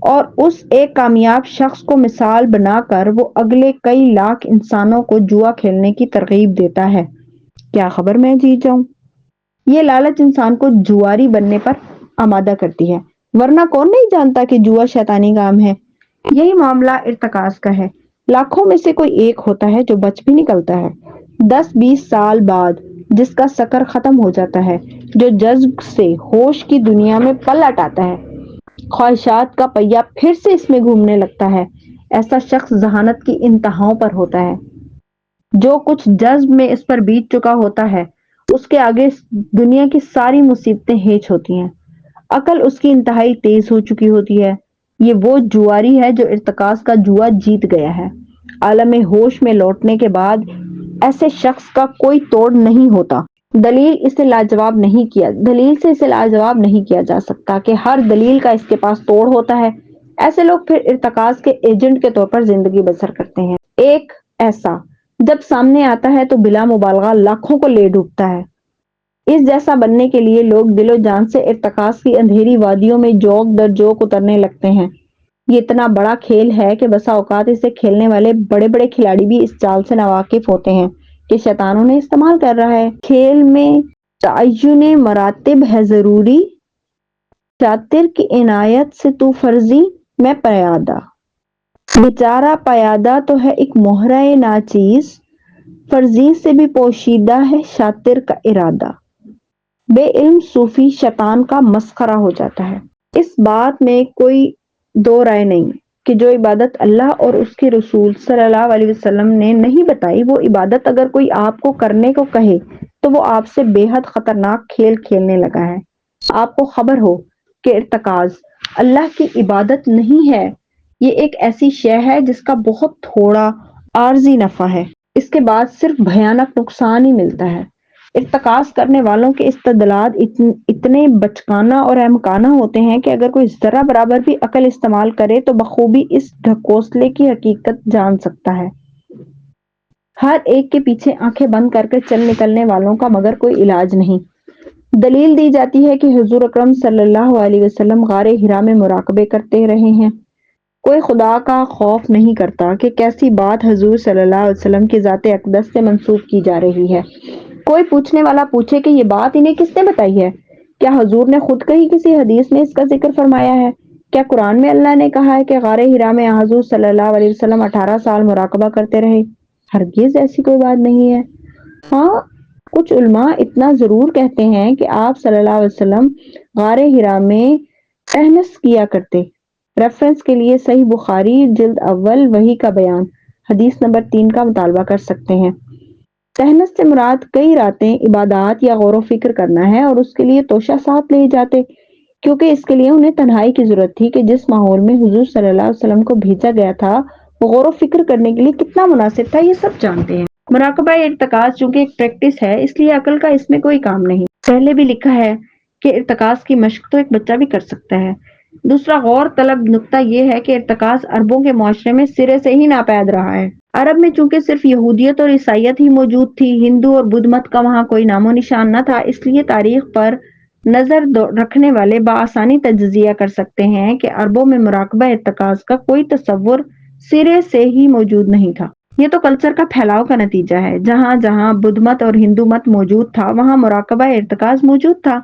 اور اس ایک کامیاب شخص کو مثال بنا کر وہ اگلے کئی لاکھ انسانوں کو جوا کھیلنے کی ترغیب دیتا ہے۔ کیا خبر میں جیت جاؤں؟ یہ لالچ انسان کو جواری بننے پر آمادہ کرتی ہے، ورنہ کون نہیں جانتا کہ جوا شیطانی کام ہے۔ یہی معاملہ ارتکاز کا ہے۔ لاکھوں میں سے کوئی ایک ہوتا ہے جو بچ بھی نکلتا ہے 10-20 سال بعد، جس کا سکر ختم ہو جاتا ہے، جو جذب سے ہوش کی دنیا میں پلٹ آتا ہے، خواہشات کا پہیہ پھر سے اس میں گھومنے لگتا ہے۔ ایسا شخص ذہانت کی انتہاؤں پر ہوتا ہے۔ جو کچھ جذب میں اس پر بیت چکا ہوتا ہے، اس کے آگے دنیا کی ساری مصیبتیں ہیچ ہوتی ہیں۔ عقل اس کی انتہائی تیز ہو چکی ہوتی ہے۔ یہ وہ جواری ہے جو ارتکاز کا جوا جیت گیا ہے۔ عالم ہوش میں لوٹنے کے بعد ایسے شخص کا کوئی توڑ نہیں ہوتا۔ دلیل سے اسے لاجواب نہیں کیا جا سکتا کہ ہر دلیل کا اس کے پاس توڑ ہوتا ہے۔ ایسے لوگ پھر ارتکاز کے ایجنٹ کے طور پر زندگی بسر کرتے ہیں۔ ایک ایسا جب سامنے آتا ہے تو بلا مبالغہ لاکھوں کو لے ڈوبتا ہے۔ اس جیسا بننے کے لیے لوگ دل و جان سے ارتکاز کی اندھیری وادیوں میں جوک در جوک اترنے لگتے ہیں۔ یہ اتنا بڑا کھیل ہے کہ بسا اوقات اسے کھیلنے والے بڑے بڑے کھلاڑی بھی اس چال سے ناواقف ہوتے ہیں کہ شیطان انہیں استعمال کر رہا ہے۔ کھیل میں تعین مراتب ہے ضروری، شاطر کی عنایت سے تو فرضی میں پیادہ۔ بیچارہ پیادہ تو ہے ایک مہرہ ناچیز، فرضی سے بھی پوشیدہ ہے شاطر کا ارادہ۔ بے علم صوفی شیطان کا مسخرہ ہو جاتا ہے۔ اس بات میں کوئی دو رائے نہیں کہ جو عبادت اللہ اور اس کے رسول صلی اللہ علیہ وسلم نے نہیں بتائی، وہ عبادت اگر کوئی آپ کو کرنے کو کہے تو وہ آپ سے بے حد خطرناک کھیل کھیلنے لگا ہے۔ آپ کو خبر ہو کہ ارتکاز اللہ کی عبادت نہیں ہے، یہ ایک ایسی شے ہے جس کا بہت تھوڑا عارضی نفع ہے، اس کے بعد صرف بھیانک نقصان ہی ملتا ہے۔ ارتکاز کرنے والوں کے استدلال اتنے بچکانہ اور احمقانہ ہوتے ہیں کہ اگر کوئی ذرہ برابر بھی عقل استعمال کرے تو بخوبی اس ڈھکوسلے کی حقیقت جان سکتا ہے۔ ہر ایک کے پیچھے آنکھیں بند کر کے چل نکلنے والوں کا مگر کوئی علاج نہیں۔ دلیل دی جاتی ہے کہ حضور اکرم صلی اللہ علیہ وسلم غار حرا میں مراقبے کرتے رہے ہیں۔ کوئی خدا کا خوف نہیں کرتا کہ کیسی بات حضور صلی اللہ علیہ وسلم کی ذات اقدس سے منسوب کی جا رہی ہے۔ کوئی پوچھنے والا پوچھے کہ یہ بات انہیں کس نے بتائی ہے؟ کیا حضور نے خود کہی کسی حدیث میں اس کا ذکر فرمایا ہے؟ کیا قرآن میں اللہ نے کہا ہے کہ غار حرا میں حضور صلی اللہ علیہ وسلم 18 سال مراقبہ کرتے رہے؟ ہرگز ایسی کوئی بات نہیں ہے۔ ہاں، کچھ علماء اتنا ضرور کہتے ہیں کہ آپ صلی اللہ علیہ وسلم غار حرا میں تہنس کیا کرتے۔ ریفرنس کے لیے صحیح بخاری جلد اول وحی کا بیان حدیث نمبر 3 کا مطالبہ کر سکتے ہیں۔ تہنس سے مراد کئی راتیں عبادات یا غور و فکر کرنا ہے، اور اس کے لیے توشہ ساتھ لے جاتے کیونکہ اس کے لیے انہیں تنہائی کی ضرورت تھی کہ جس ماحول میں حضور صلی اللہ علیہ وسلم کو بھیجا گیا تھا وہ غور و فکر کرنے کے لیے کتنا مناسب تھا، یہ سب جانتے ہیں۔ مراقبہ ارتکاز چونکہ ایک پریکٹس ہے اس لیے عقل کا اس میں کوئی کام نہیں۔ پہلے بھی لکھا ہے کہ ارتکاز کی مشق تو ایک بچہ بھی کر سکتا ہے۔ دوسرا غور طلب نکتہ یہ ہے کہ ارتکاز عربوں کے معاشرے میں سرے سے ہی ناپید رہا ہے۔ عرب میں چونکہ صرف یہودیت اور عیسائیت ہی موجود تھی، ہندو اور بدھ مت کا وہاں کوئی نام و نشان نہ تھا، اس لیے تاریخ پر نظر رکھنے والے بآسانی تجزیہ کر سکتے ہیں کہ عربوں میں مراقبہ ارتکاز کا کوئی تصور سرے سے ہی موجود نہیں تھا۔ یہ تو کلچر کا پھیلاؤ کا نتیجہ ہے۔ جہاں جہاں بدھ مت اور ہندو مت موجود تھا وہاں مراقبہ ارتکاز موجود تھا۔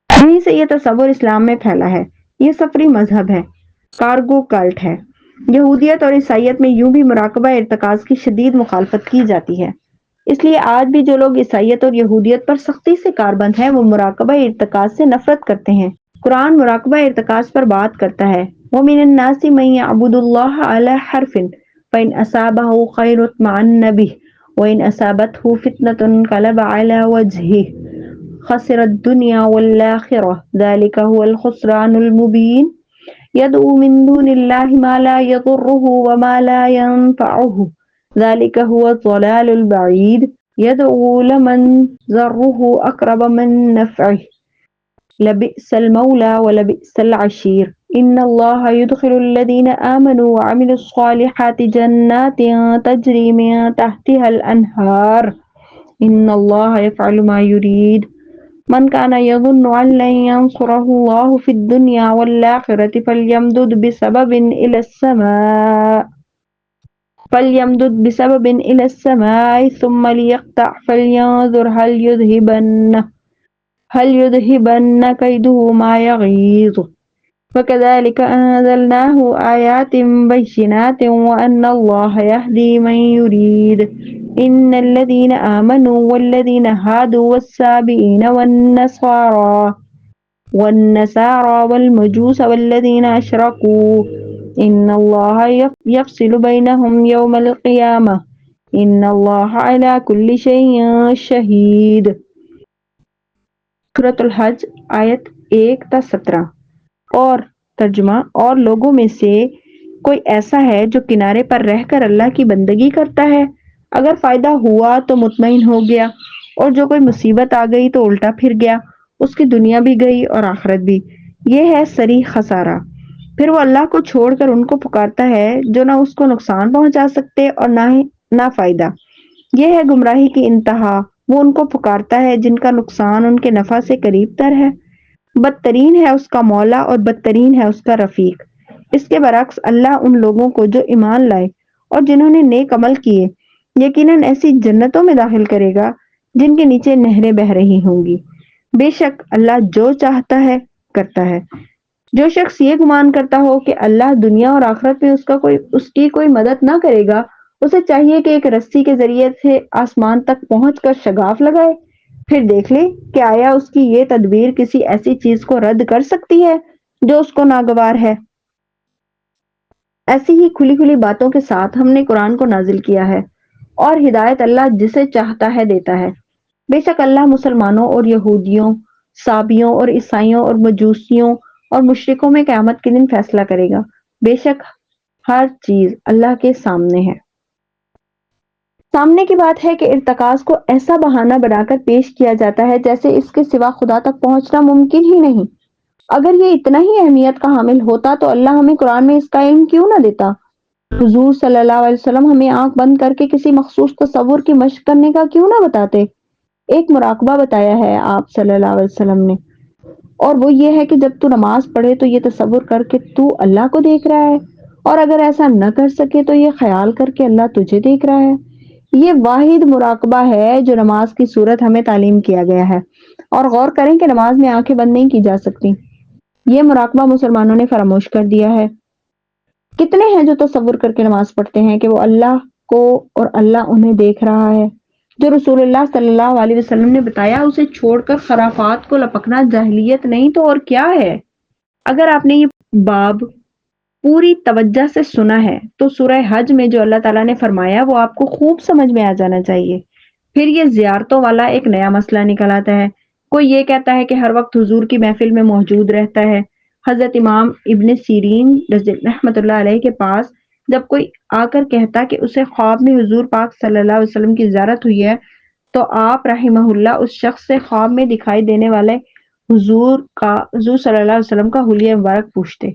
یہیں سے یہ تصور اسلام میں پھیلا ہے۔ یہ سفری مذہب ہے، کارگو کلٹ ہے۔ یہودیت اور عیسائیت میں یوں بھی مراقبہ ارتکاز کی شدید مخالفت کی جاتی ہے۔ اس لیے آج بھی جو لوگ عیسائیت اور یہودیت پر سختی سے کاربند ہیں وہ مراقبہ ارتکاز سے نفرت کرتے ہیں۔ قرآن مراقبہ ارتکاز پر بات کرتا ہے۔ وَمِنَ النَّاسِ مَن يَعْبُدُ اللَّهَ عَلَى حَرْفٍ فَإِنْ أَصَابَهُ خَيْرٌ اطْمَأَنَّ بِهِ وَإِنْ أَصَابَتْهُ فِتْنَةٌ انقَلَبَ عَلَى وَجْهِهِ خَسِرَ الدُّنْيَا وَالْآخِرَةَ ذَلِكَ هُوَ الْخُسْرَانُ الْمُبِينُ يَدْعُو مِن دُونِ اللَّهِ مَا لَا يَضُرُّهُ وَمَا لَا يَنفَعُهُ ذَلِكَ هُوَ الضَّلَالُ الْبَعِيدُ يَدْعُو لَمَن ضَرُّهُ أَقْرَبَ مِن نَّفْعِهِ لَبِئْسَ الْمَوْلَىٰ وَلَبِئْسَ الْعَشِيرُ إِنَّ اللَّهَ يُدْخِلُ الَّذِينَ آمَنُوا وَعَمِلُوا الصَّالِحَاتِ جَنَّاتٍ تَجْرِي مِن تَحْتِهَا الْأَنْهَارُ إِنَّ اللَّهَ يَفْعَلُ مَا يُرِيدُ مَن كَانَ يَظُنُّ أَن لَّن يَنصُرَهُ اللَّهُ فِي الدُّنْيَا وَالْآخِرَةِ فَلْيَمْدُدْ بِسَبَبٍ إِلَى السَّمَاءِ ثُمَّ لِيَقْطَعْ فَلْيَنظُرْ هَلْ يُذْهِبَنَّ كَيْدُهُ مَا يَغِيظُ وَكَذَلِكَ أَنزَلْنَاهُ آيَاتٍ بَيِّنَاتٍ وَأَنَّ اللَّهَ يَهْدِي مَن يُرِيدُ إِنَّ الَّذِينَ آمَنُوا وَالَّذِينَ هَادُوا وَالسَّابِئِينَ وَالنَّصَارَىٰ وَالْمَجُوسَ وَالَّذِينَ أَشْرَكُوا إِنَّ اللَّهَ يَفْصِلُ بَيْنَهُمْ يَوْمَ الْقِيَامَةِ إِنَّ اللَّهَ عَلَىٰ كُلِّ شَيْءٍ شَهِيدٌ۔ سورۃ الحج آیت 1 تا 17 اور ترجمہ، اور لوگوں میں سے کوئی ایسا ہے جو کنارے پر رہ کر اللہ کی بندگی کرتا ہے، اگر فائدہ ہوا تو مطمئن ہو گیا، اور جو کوئی مصیبت آ گئی تو الٹا پھر گیا، اس کی دنیا بھی گئی اور آخرت بھی، یہ ہے صریح خسارہ۔ پھر وہ اللہ کو چھوڑ کر ان کو پکارتا ہے جو نہ اس کو نقصان پہنچا سکتے اور نہ فائدہ، یہ ہے گمراہی کی انتہا۔ وہ ان کو پکارتا ہے جن کا نقصان ان کے نفع سے قریب تر ہے، بدترین ہے اس کا مولا اور بدترین ہے اس کا رفیق۔ اس کے برعکس اللہ ان لوگوں کو جو ایمان لائے اور جنہوں نے نیک عمل کیے یقیناً ایسی جنتوں میں داخل کرے گا جن کے نیچے نہریں بہہ رہی ہوں گی۔ بے شک اللہ جو چاہتا ہے کرتا ہے۔ جو شخص یہ گمان کرتا ہو کہ اللہ دنیا اور آخرت میں اس کی کوئی مدد نہ کرے گا، اسے چاہیے کہ ایک رسی کے ذریعے سے آسمان تک پہنچ کر شگاف لگائے، پھر دیکھ لے کہ آیا اس کی یہ تدبیر کسی ایسی چیز کو رد کر سکتی ہے جو اس کو ناگوار ہے۔ ایسی ہی کھلی کھلی باتوں کے ساتھ ہم نے قرآن کو نازل کیا ہے، اور ہدایت اللہ جسے چاہتا ہے دیتا ہے۔ بے شک اللہ مسلمانوں اور یہودیوں، صابیوں اور عیسائیوں اور مجوسیوں اور مشرکوں میں قیامت کے دن فیصلہ کرے گا۔ بے شک ہر چیز اللہ کے سامنے ہے۔ سامنے کی بات ہے کہ ارتکاز کو ایسا بہانہ بنا کر پیش کیا جاتا ہے جیسے اس کے سوا خدا تک پہنچنا ممکن ہی نہیں۔ اگر یہ اتنا ہی اہمیت کا حامل ہوتا تو اللہ ہمیں قرآن میں اس کا علم کیوں نہ دیتا؟ حضور صلی اللہ علیہ وسلم ہمیں آنکھ بند کر کے کسی مخصوص تصور کی مشق کرنے کا کیوں نہ بتاتے؟ ایک مراقبہ بتایا ہے آپ صلی اللہ علیہ وسلم نے، اور وہ یہ ہے کہ جب تو نماز پڑھے تو یہ تصور کر کے تو اللہ کو دیکھ رہا ہے، اور اگر ایسا نہ کر سکے تو یہ خیال کر کے اللہ تجھے دیکھ رہا ہے۔ یہ واحد مراقبہ ہے جو نماز کی صورت ہمیں تعلیم کیا گیا ہے، اور غور کریں کہ نماز میں آنکھیں بند نہیں کی جا سکتی۔ یہ مراقبہ مسلمانوں نے فراموش کر دیا ہے۔ کتنے ہیں جو تصور کر کے نماز پڑھتے ہیں کہ وہ اللہ کو اور اللہ انہیں دیکھ رہا ہے؟ جو رسول اللہ صلی اللہ علیہ وسلم نے بتایا اسے چھوڑ کر خرافات کو لپکنا جاہلیت نہیں تو اور کیا ہے؟ اگر آپ نے یہ باب پوری توجہ سے سنا ہے تو سورہ حج میں جو اللہ تعالیٰ نے فرمایا وہ آپ کو خوب سمجھ میں آ جانا چاہیے۔ پھر یہ زیارتوں والا ایک نیا مسئلہ نکل آتا ہے۔ کوئی یہ کہتا ہے کہ ہر وقت حضور کی محفل میں موجود رہتا ہے۔ حضرت امام ابن سیرین رحمۃ اللہ علیہ کے پاس جب کوئی آ کر کہتا کہ اسے خواب میں حضور پاک صلی اللہ علیہ وسلم کی زیارت ہوئی ہے تو آپ رحمہ اللہ اس شخص سے خواب میں دکھائی دینے والے حضور صلی اللہ علیہ وسلم کا حلیہ مبارک پوچھتے۔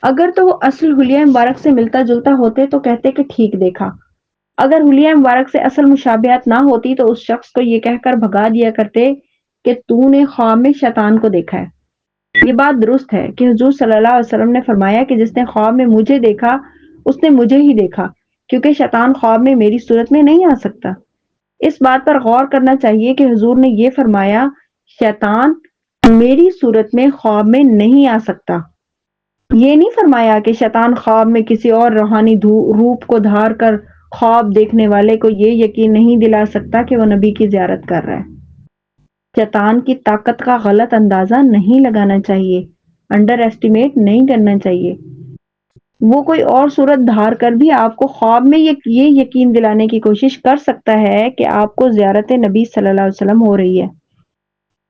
اگر تو وہ اصل حلیہ مبارک سے ملتا جلتا ہوتے تو کہتے کہ ٹھیک دیکھا، اگر حلیہ مبارک سے اصل مشابہت نہ ہوتی تو اس شخص کو یہ کہہ کر بھگا دیا کرتے کہ تو نے خواب میں شیطان کو دیکھا ہے۔ یہ بات درست ہے کہ حضور صلی اللہ علیہ وسلم نے فرمایا کہ جس نے خواب میں مجھے دیکھا اس نے مجھے ہی دیکھا، کیونکہ شیطان خواب میں میری صورت میں نہیں آ سکتا۔ اس بات پر غور کرنا چاہیے کہ حضور نے یہ فرمایا شیطان میری صورت میں خواب میں نہیں آ سکتا، یہ نہیں فرمایا کہ شیطان خواب میں کسی اور روحانی روپ کو دھار کر خواب دیکھنے والے کو یہ یقین نہیں دلا سکتا کہ وہ نبی کی زیارت کر رہا ہے۔ شیطان کی طاقت کا غلط اندازہ نہیں لگانا چاہیے، انڈر ایسٹیمیٹ نہیں کرنا چاہیے۔ وہ کوئی اور صورت دھار کر بھی آپ کو خواب میں یہ یقین دلانے کی کوشش کر سکتا ہے کہ آپ کو زیارت نبی صلی اللہ علیہ وسلم ہو رہی ہے۔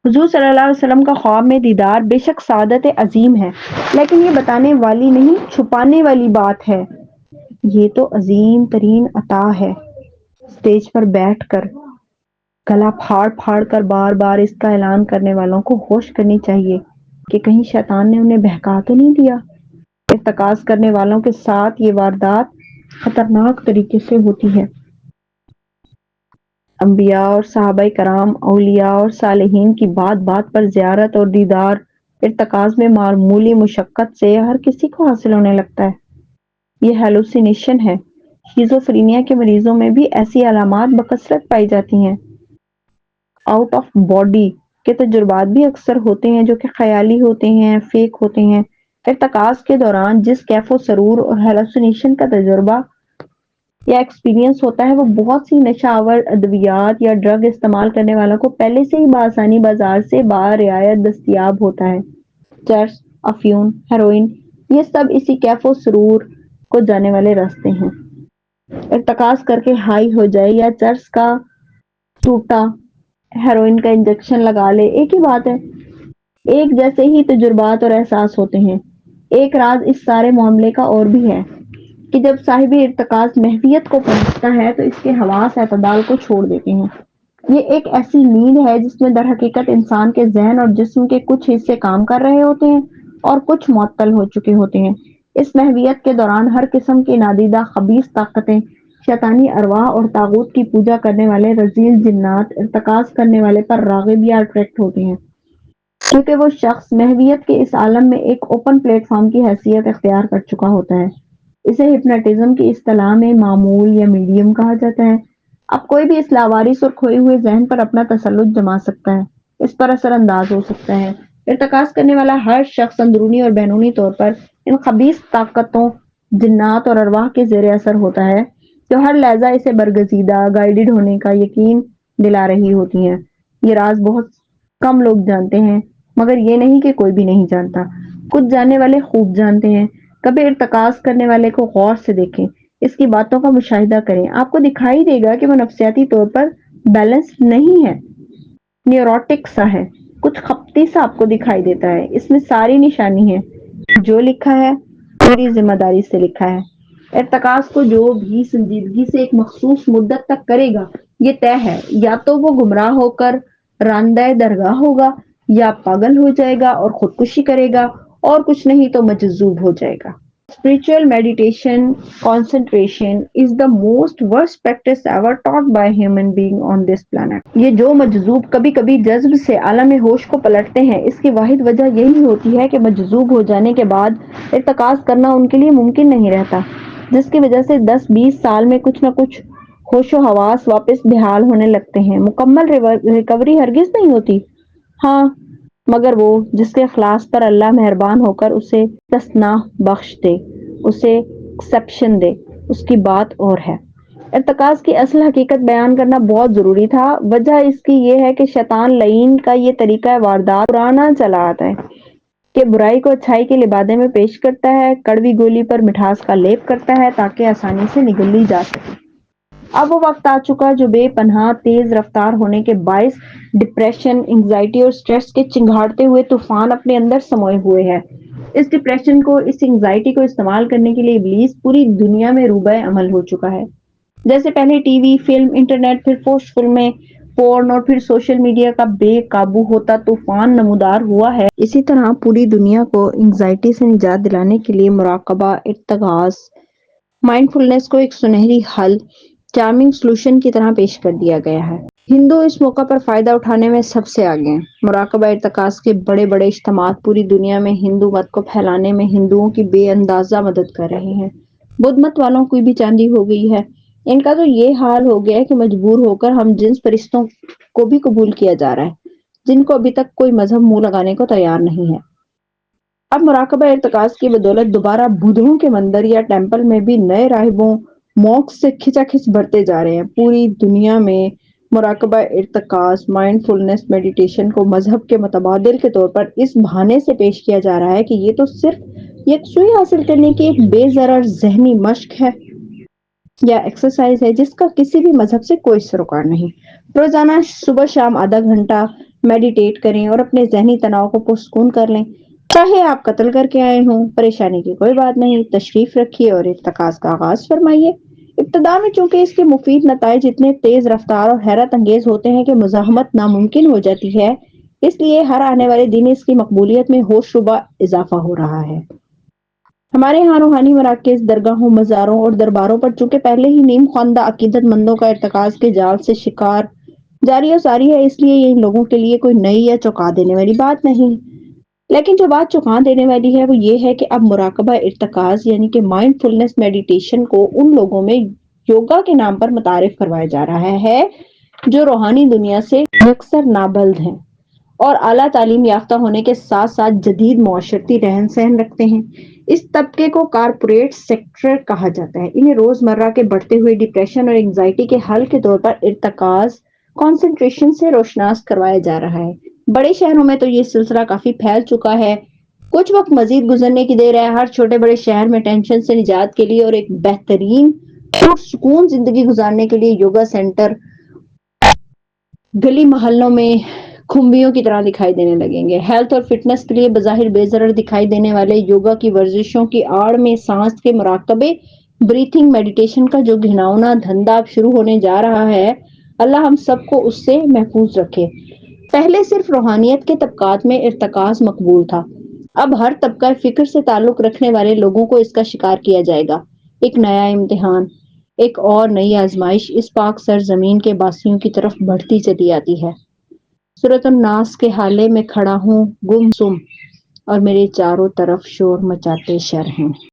حضور صلی اللہ علیہ وسلم کا خواب میں دیدار بے شک سعادت عظیم ہے، لیکن یہ بتانے والی نہیں چھپانے والی بات ہے۔ یہ تو عظیم ترین عطا ہے۔ اسٹیج پر بیٹھ کر گلا پھاڑ پھاڑ کر بار بار اس کا اعلان کرنے والوں کو ہوش کرنی چاہیے کہ کہیں شیطان نے انہیں بہکا تو نہیں دیا۔ ارتکاز کرنے والوں کے ساتھ یہ واردات خطرناک طریقے سے ہوتی ہے۔ انبیاء اور صحابہ کرام، اولیاء اور صالحین کی بات بات پر زیارت اور دیدار ارتکاز میں معمولی مشقت سے ہر کسی کو حاصل ہونے لگتا ہے۔ یہ ہیلوسینیشن ہے۔ شیزوفرینیا کے مریضوں میں بھی ایسی علامات بکثرت پائی جاتی ہیں۔ آؤٹ آف باڈی کے تجربات بھی اکثر ہوتے ہیں جو کہ خیالی ہوتے ہیں، فیک ہوتے ہیں۔ ارتکاز کے دوران جس کیف و سرور اور ہیلوسینیشن کا تجربہ یا ایکسپیرینس ہوتا ہے وہ بہت سی نشہ آور ادویات یا ڈرگ استعمال کرنے والوں کو پہلے سے ہی بآسانی بازار سے برعایت دستیاب ہوتا ہے۔ چرس، افیون، ہیروئن، یہ سب اسی کیف و سرور کو جانے والے راستے ہیں۔ ارتکاز کر کے ہائی ہو جائے یا چرس کا ٹوٹا ہیروئن کا انجیکشن لگا لے، ایک ہی بات ہے۔ ایک جیسے ہی تجربات اور احساس ہوتے ہیں۔ ایک راز اس سارے معاملے کا اور بھی ہے کہ جب صاحب ارتکاز محویت کو پہنچتا ہے تو اس کے حواس اعتدال کو چھوڑ دیتے ہیں۔ یہ ایک ایسی نیند ہے جس میں در حقیقت انسان کے ذہن اور جسم کے کچھ حصے کام کر رہے ہوتے ہیں اور کچھ معطل ہو چکے ہوتے ہیں۔ اس محویت کے دوران ہر قسم کی نادیدہ خبیث طاقتیں، شیطانی ارواح اور طاغوت کی پوجا کرنے والے رذیل جنات ارتکاز کرنے والے پر راغب یا اٹریکٹ ہوتے ہیں، کیونکہ وہ شخص محویت کے اس عالم میں ایک اوپن پلیٹ فارم کی حیثیت اختیار کر چکا ہوتا ہے۔ اسے ہپناٹزم کی اصطلاح میں معمول یا میڈیم کہا جاتا ہے۔ اب کوئی بھی اس لاوارث اور کھوئے ہوئے ذہن پر اپنا تسلط جما سکتا ہے، اس پر اثر انداز ہو سکتا ہے۔ ارتکاز کرنے والا ہر شخص اندرونی اور بیرونی طور پر ان خبیث طاقتوں، جنات اور ارواح کے زیر اثر ہوتا ہے جو ہر لحظہ اسے برگزیدہ، گائیڈڈ ہونے کا یقین دلا رہی ہوتی ہیں۔ یہ راز بہت کم لوگ جانتے ہیں، مگر یہ نہیں کہ کوئی بھی نہیں جانتا۔ کچھ جاننے والے خوب جانتے ہیں۔ کبھی ارتکاز کرنے والے کو غور سے دیکھیں، اس کی باتوں کا مشاہدہ کریں، آپ کو دکھائی دے گا کہ وہ نفسیاتی طور پر بیلنس نہیں ہے، نیوروٹک سا ہے، کچھ خپتی سا آپ کو دکھائی دیتا ہے۔ اس میں ساری نشانی ہے، جو لکھا ہے پوری ذمہ داری سے لکھا ہے۔ ارتکاز کو جو بھی سنجیدگی سے ایک مخصوص مدت تک کرے گا، یہ طے ہے، یا تو وہ گمراہ ہو کر راندہ درگاہ ہوگا، یا پاگل ہو جائے گا اور خودکشی کرے گا، اور کچھ نہیں تو مجذوب ہو جائے گا۔ Spiritual meditation concentration is the most worst practice ever taught by human being on this planet. یہ جو مجذوب کبھی کبھی جذب سے عالم ہوش کو پلٹتے ہیں، اس کی واحد وجہ یہی ہوتی ہے کہ مجذوب ہو جانے کے بعد ارتکاز کرنا ان کے لیے ممکن نہیں رہتا، جس کی وجہ سے 10-20 سال میں کچھ نہ کچھ ہوش و حواس واپس بحال ہونے لگتے ہیں۔ مکمل ریکوری ہرگز نہیں ہوتی، ہاں، مگر وہ جس کے اخلاص پر اللہ مہربان ہو کر اسے استثناء بخش دے، اسے ایکسپشن دے، اس کی بات اور ہے۔ ارتکاز کی اصل حقیقت بیان کرنا بہت ضروری تھا۔ وجہ اس کی یہ ہے کہ شیطان لعین کا یہ طریقہ واردات پرانا چلا آتا ہے کہ برائی کو اچھائی کے لبادے میں پیش کرتا ہے، کڑوی گولی پر مٹھاس کا لیپ کرتا ہے تاکہ آسانی سے نگل لی جا سکے۔ اب وہ وقت آ چکا جو بے پناہ تیز رفتار ہونے کے باعث ڈپریشن، انگزائٹی اور سٹریس کے چنگھاڑتے ہوئے طوفان اپنے اندر سموئے ہوئے ہے۔ اس ڈپریشن کو، اس انگزائٹی کو استعمال کرنے کے لیے ابلیس پوری دنیا میں روبہ عمل ہو چکا ہے۔ جیسے پہلے ٹی وی، فلم، انٹرنیٹ، پھر پوسٹ فلمیں، پورن اور پھر سوشل میڈیا کا بے قابو ہوتا طوفان نمودار ہوا ہے، اسی طرح پوری دنیا کو انگزائٹی سے نجات دلانے کے لیے مراقبہ، ارتکاز، مائنڈ فلنس کو ایک سنہری حل، چارمنگ سلوشن کی طرح پیش کر دیا گیا ہے۔ ہندو اس موقع پر فائدہ اٹھانے میں سب سے آگے ہیں۔ مراقبہ ارتکاز کے بڑے بڑے اجتماعات پوری دنیا میں ہندو مت کو پھیلانے میں ہندوؤں کی بے اندازہ مدد کر رہے ہیں۔ بدھ مت والوں کی بھی چاندی ہو گئی ہے۔ ان کا تو یہ حال ہو گیا ہے کہ مجبور ہو کر ہم جنس پرستوں کو بھی قبول کیا جا رہا ہے، جن کو ابھی تک کوئی مذہب منہ لگانے کو تیار نہیں ہے۔ اب مراقبہ ارتکاز کی بدولت دوبارہ بدھوں کے مندر یا ٹیمپل میں بھی نئے راہبوں، مونکس سے کھچا کھچ بڑھتے جا رہے ہیں۔ پوری دنیا میں مراقبہ ارتکاز، مائنڈ فلنس میڈیٹیشن کو مذہب کے متبادل کے طور پر اس بہانے سے پیش کیا جا رہا ہے کہ یہ تو صرف یکسوئی حاصل کرنے کی ایک بے ضرر ذہنی مشق ہے یا ایکسرسائز ہے جس کا کسی بھی مذہب سے کوئی سروکار نہیں۔ روزانہ صبح شام آدھا گھنٹہ میڈیٹیٹ کریں اور اپنے ذہنی تناؤ کو پرسکون کر لیں۔ چاہے آپ قتل کر کے آئے ہوں، پریشانی کی کوئی بات نہیں، تشریف رکھیے اور ارتکاز کا آغاز فرمائیے۔ ابتدا میں چونکہ اس کے مفید نتائج اتنے تیز رفتار اور حیرت انگیز ہوتے ہیں کہ مزاحمت ناممکن ہو جاتی ہے، اس لیے ہر آنے والے دن اس کی مقبولیت میں ہوش ربا اضافہ ہو رہا ہے۔ ہمارے یہاں روحانی مراکز، درگاہوں، مزاروں اور درباروں پر چونکہ پہلے ہی نیم خواندہ عقیدت مندوں کا ارتکاز کے جال سے شکار جاری و ساری ہے، اس لیے یہ ان لوگوں کے لیے کوئی نئی یا چونکا دینے والی بات نہیں۔ لیکن جو بات چونکا دینے والی ہے وہ یہ ہے کہ اب مراقبہ ارتکاز یعنی کہ مائنڈ فلنس میڈیٹیشن کو ان لوگوں میں یوگا کے نام پر متعارف کروایا جا رہا ہے جو روحانی دنیا سے اکثر نابلد ہیں اور اعلیٰ تعلیم یافتہ ہونے کے ساتھ ساتھ جدید معاشرتی رہن سہن رکھتے ہیں۔ اس طبقے کو کارپوریٹ سیکٹر کہا جاتا ہے۔ انہیں روزمرہ کے بڑھتے ہوئے ڈپریشن اور انگزائٹی کے حل کے طور پر ارتکاز، کنسنٹریشن سے روشناس کروایا جا رہا ہے۔ بڑے شہروں میں تو یہ سلسلہ کافی پھیل چکا ہے۔ کچھ وقت مزید گزرنے کی دیر ہے۔ ہر چھوٹے بڑے شہر میں ٹینشن سے نجات کے لیے اور ایک بہترین سکون زندگی گزارنے کے لیے یوگا سینٹر گلی محلوں میں کھمبیوں کی طرح دکھائی دینے لگیں گے۔ ہیلتھ اور فٹنس کے لیے بظاہر بے ضرر دکھائی دینے والے یوگا کی ورزشوں کی آڑ میں سانس کے مراقبے، بریتھنگ میڈیٹیشن کا جو گھناؤنا دھندا اب شروع ہونے جا رہا ہے، اللہ ہم سب کو اس سے محفوظ رکھے۔ پہلے صرف روحانیت کے طبقات میں ارتکاز مقبول تھا، اب ہر طبقہ فکر سے تعلق رکھنے والے لوگوں کو اس کا شکار کیا جائے گا۔ ایک نیا امتحان، ایک اور نئی آزمائش اس پاک سرزمین کے باسیوں کی طرف بڑھتی چلی آتی ہے۔ سورۃ الناس کے حالے میں کھڑا ہوں گم سم، اور میرے چاروں طرف شور مچاتے شر ہیں۔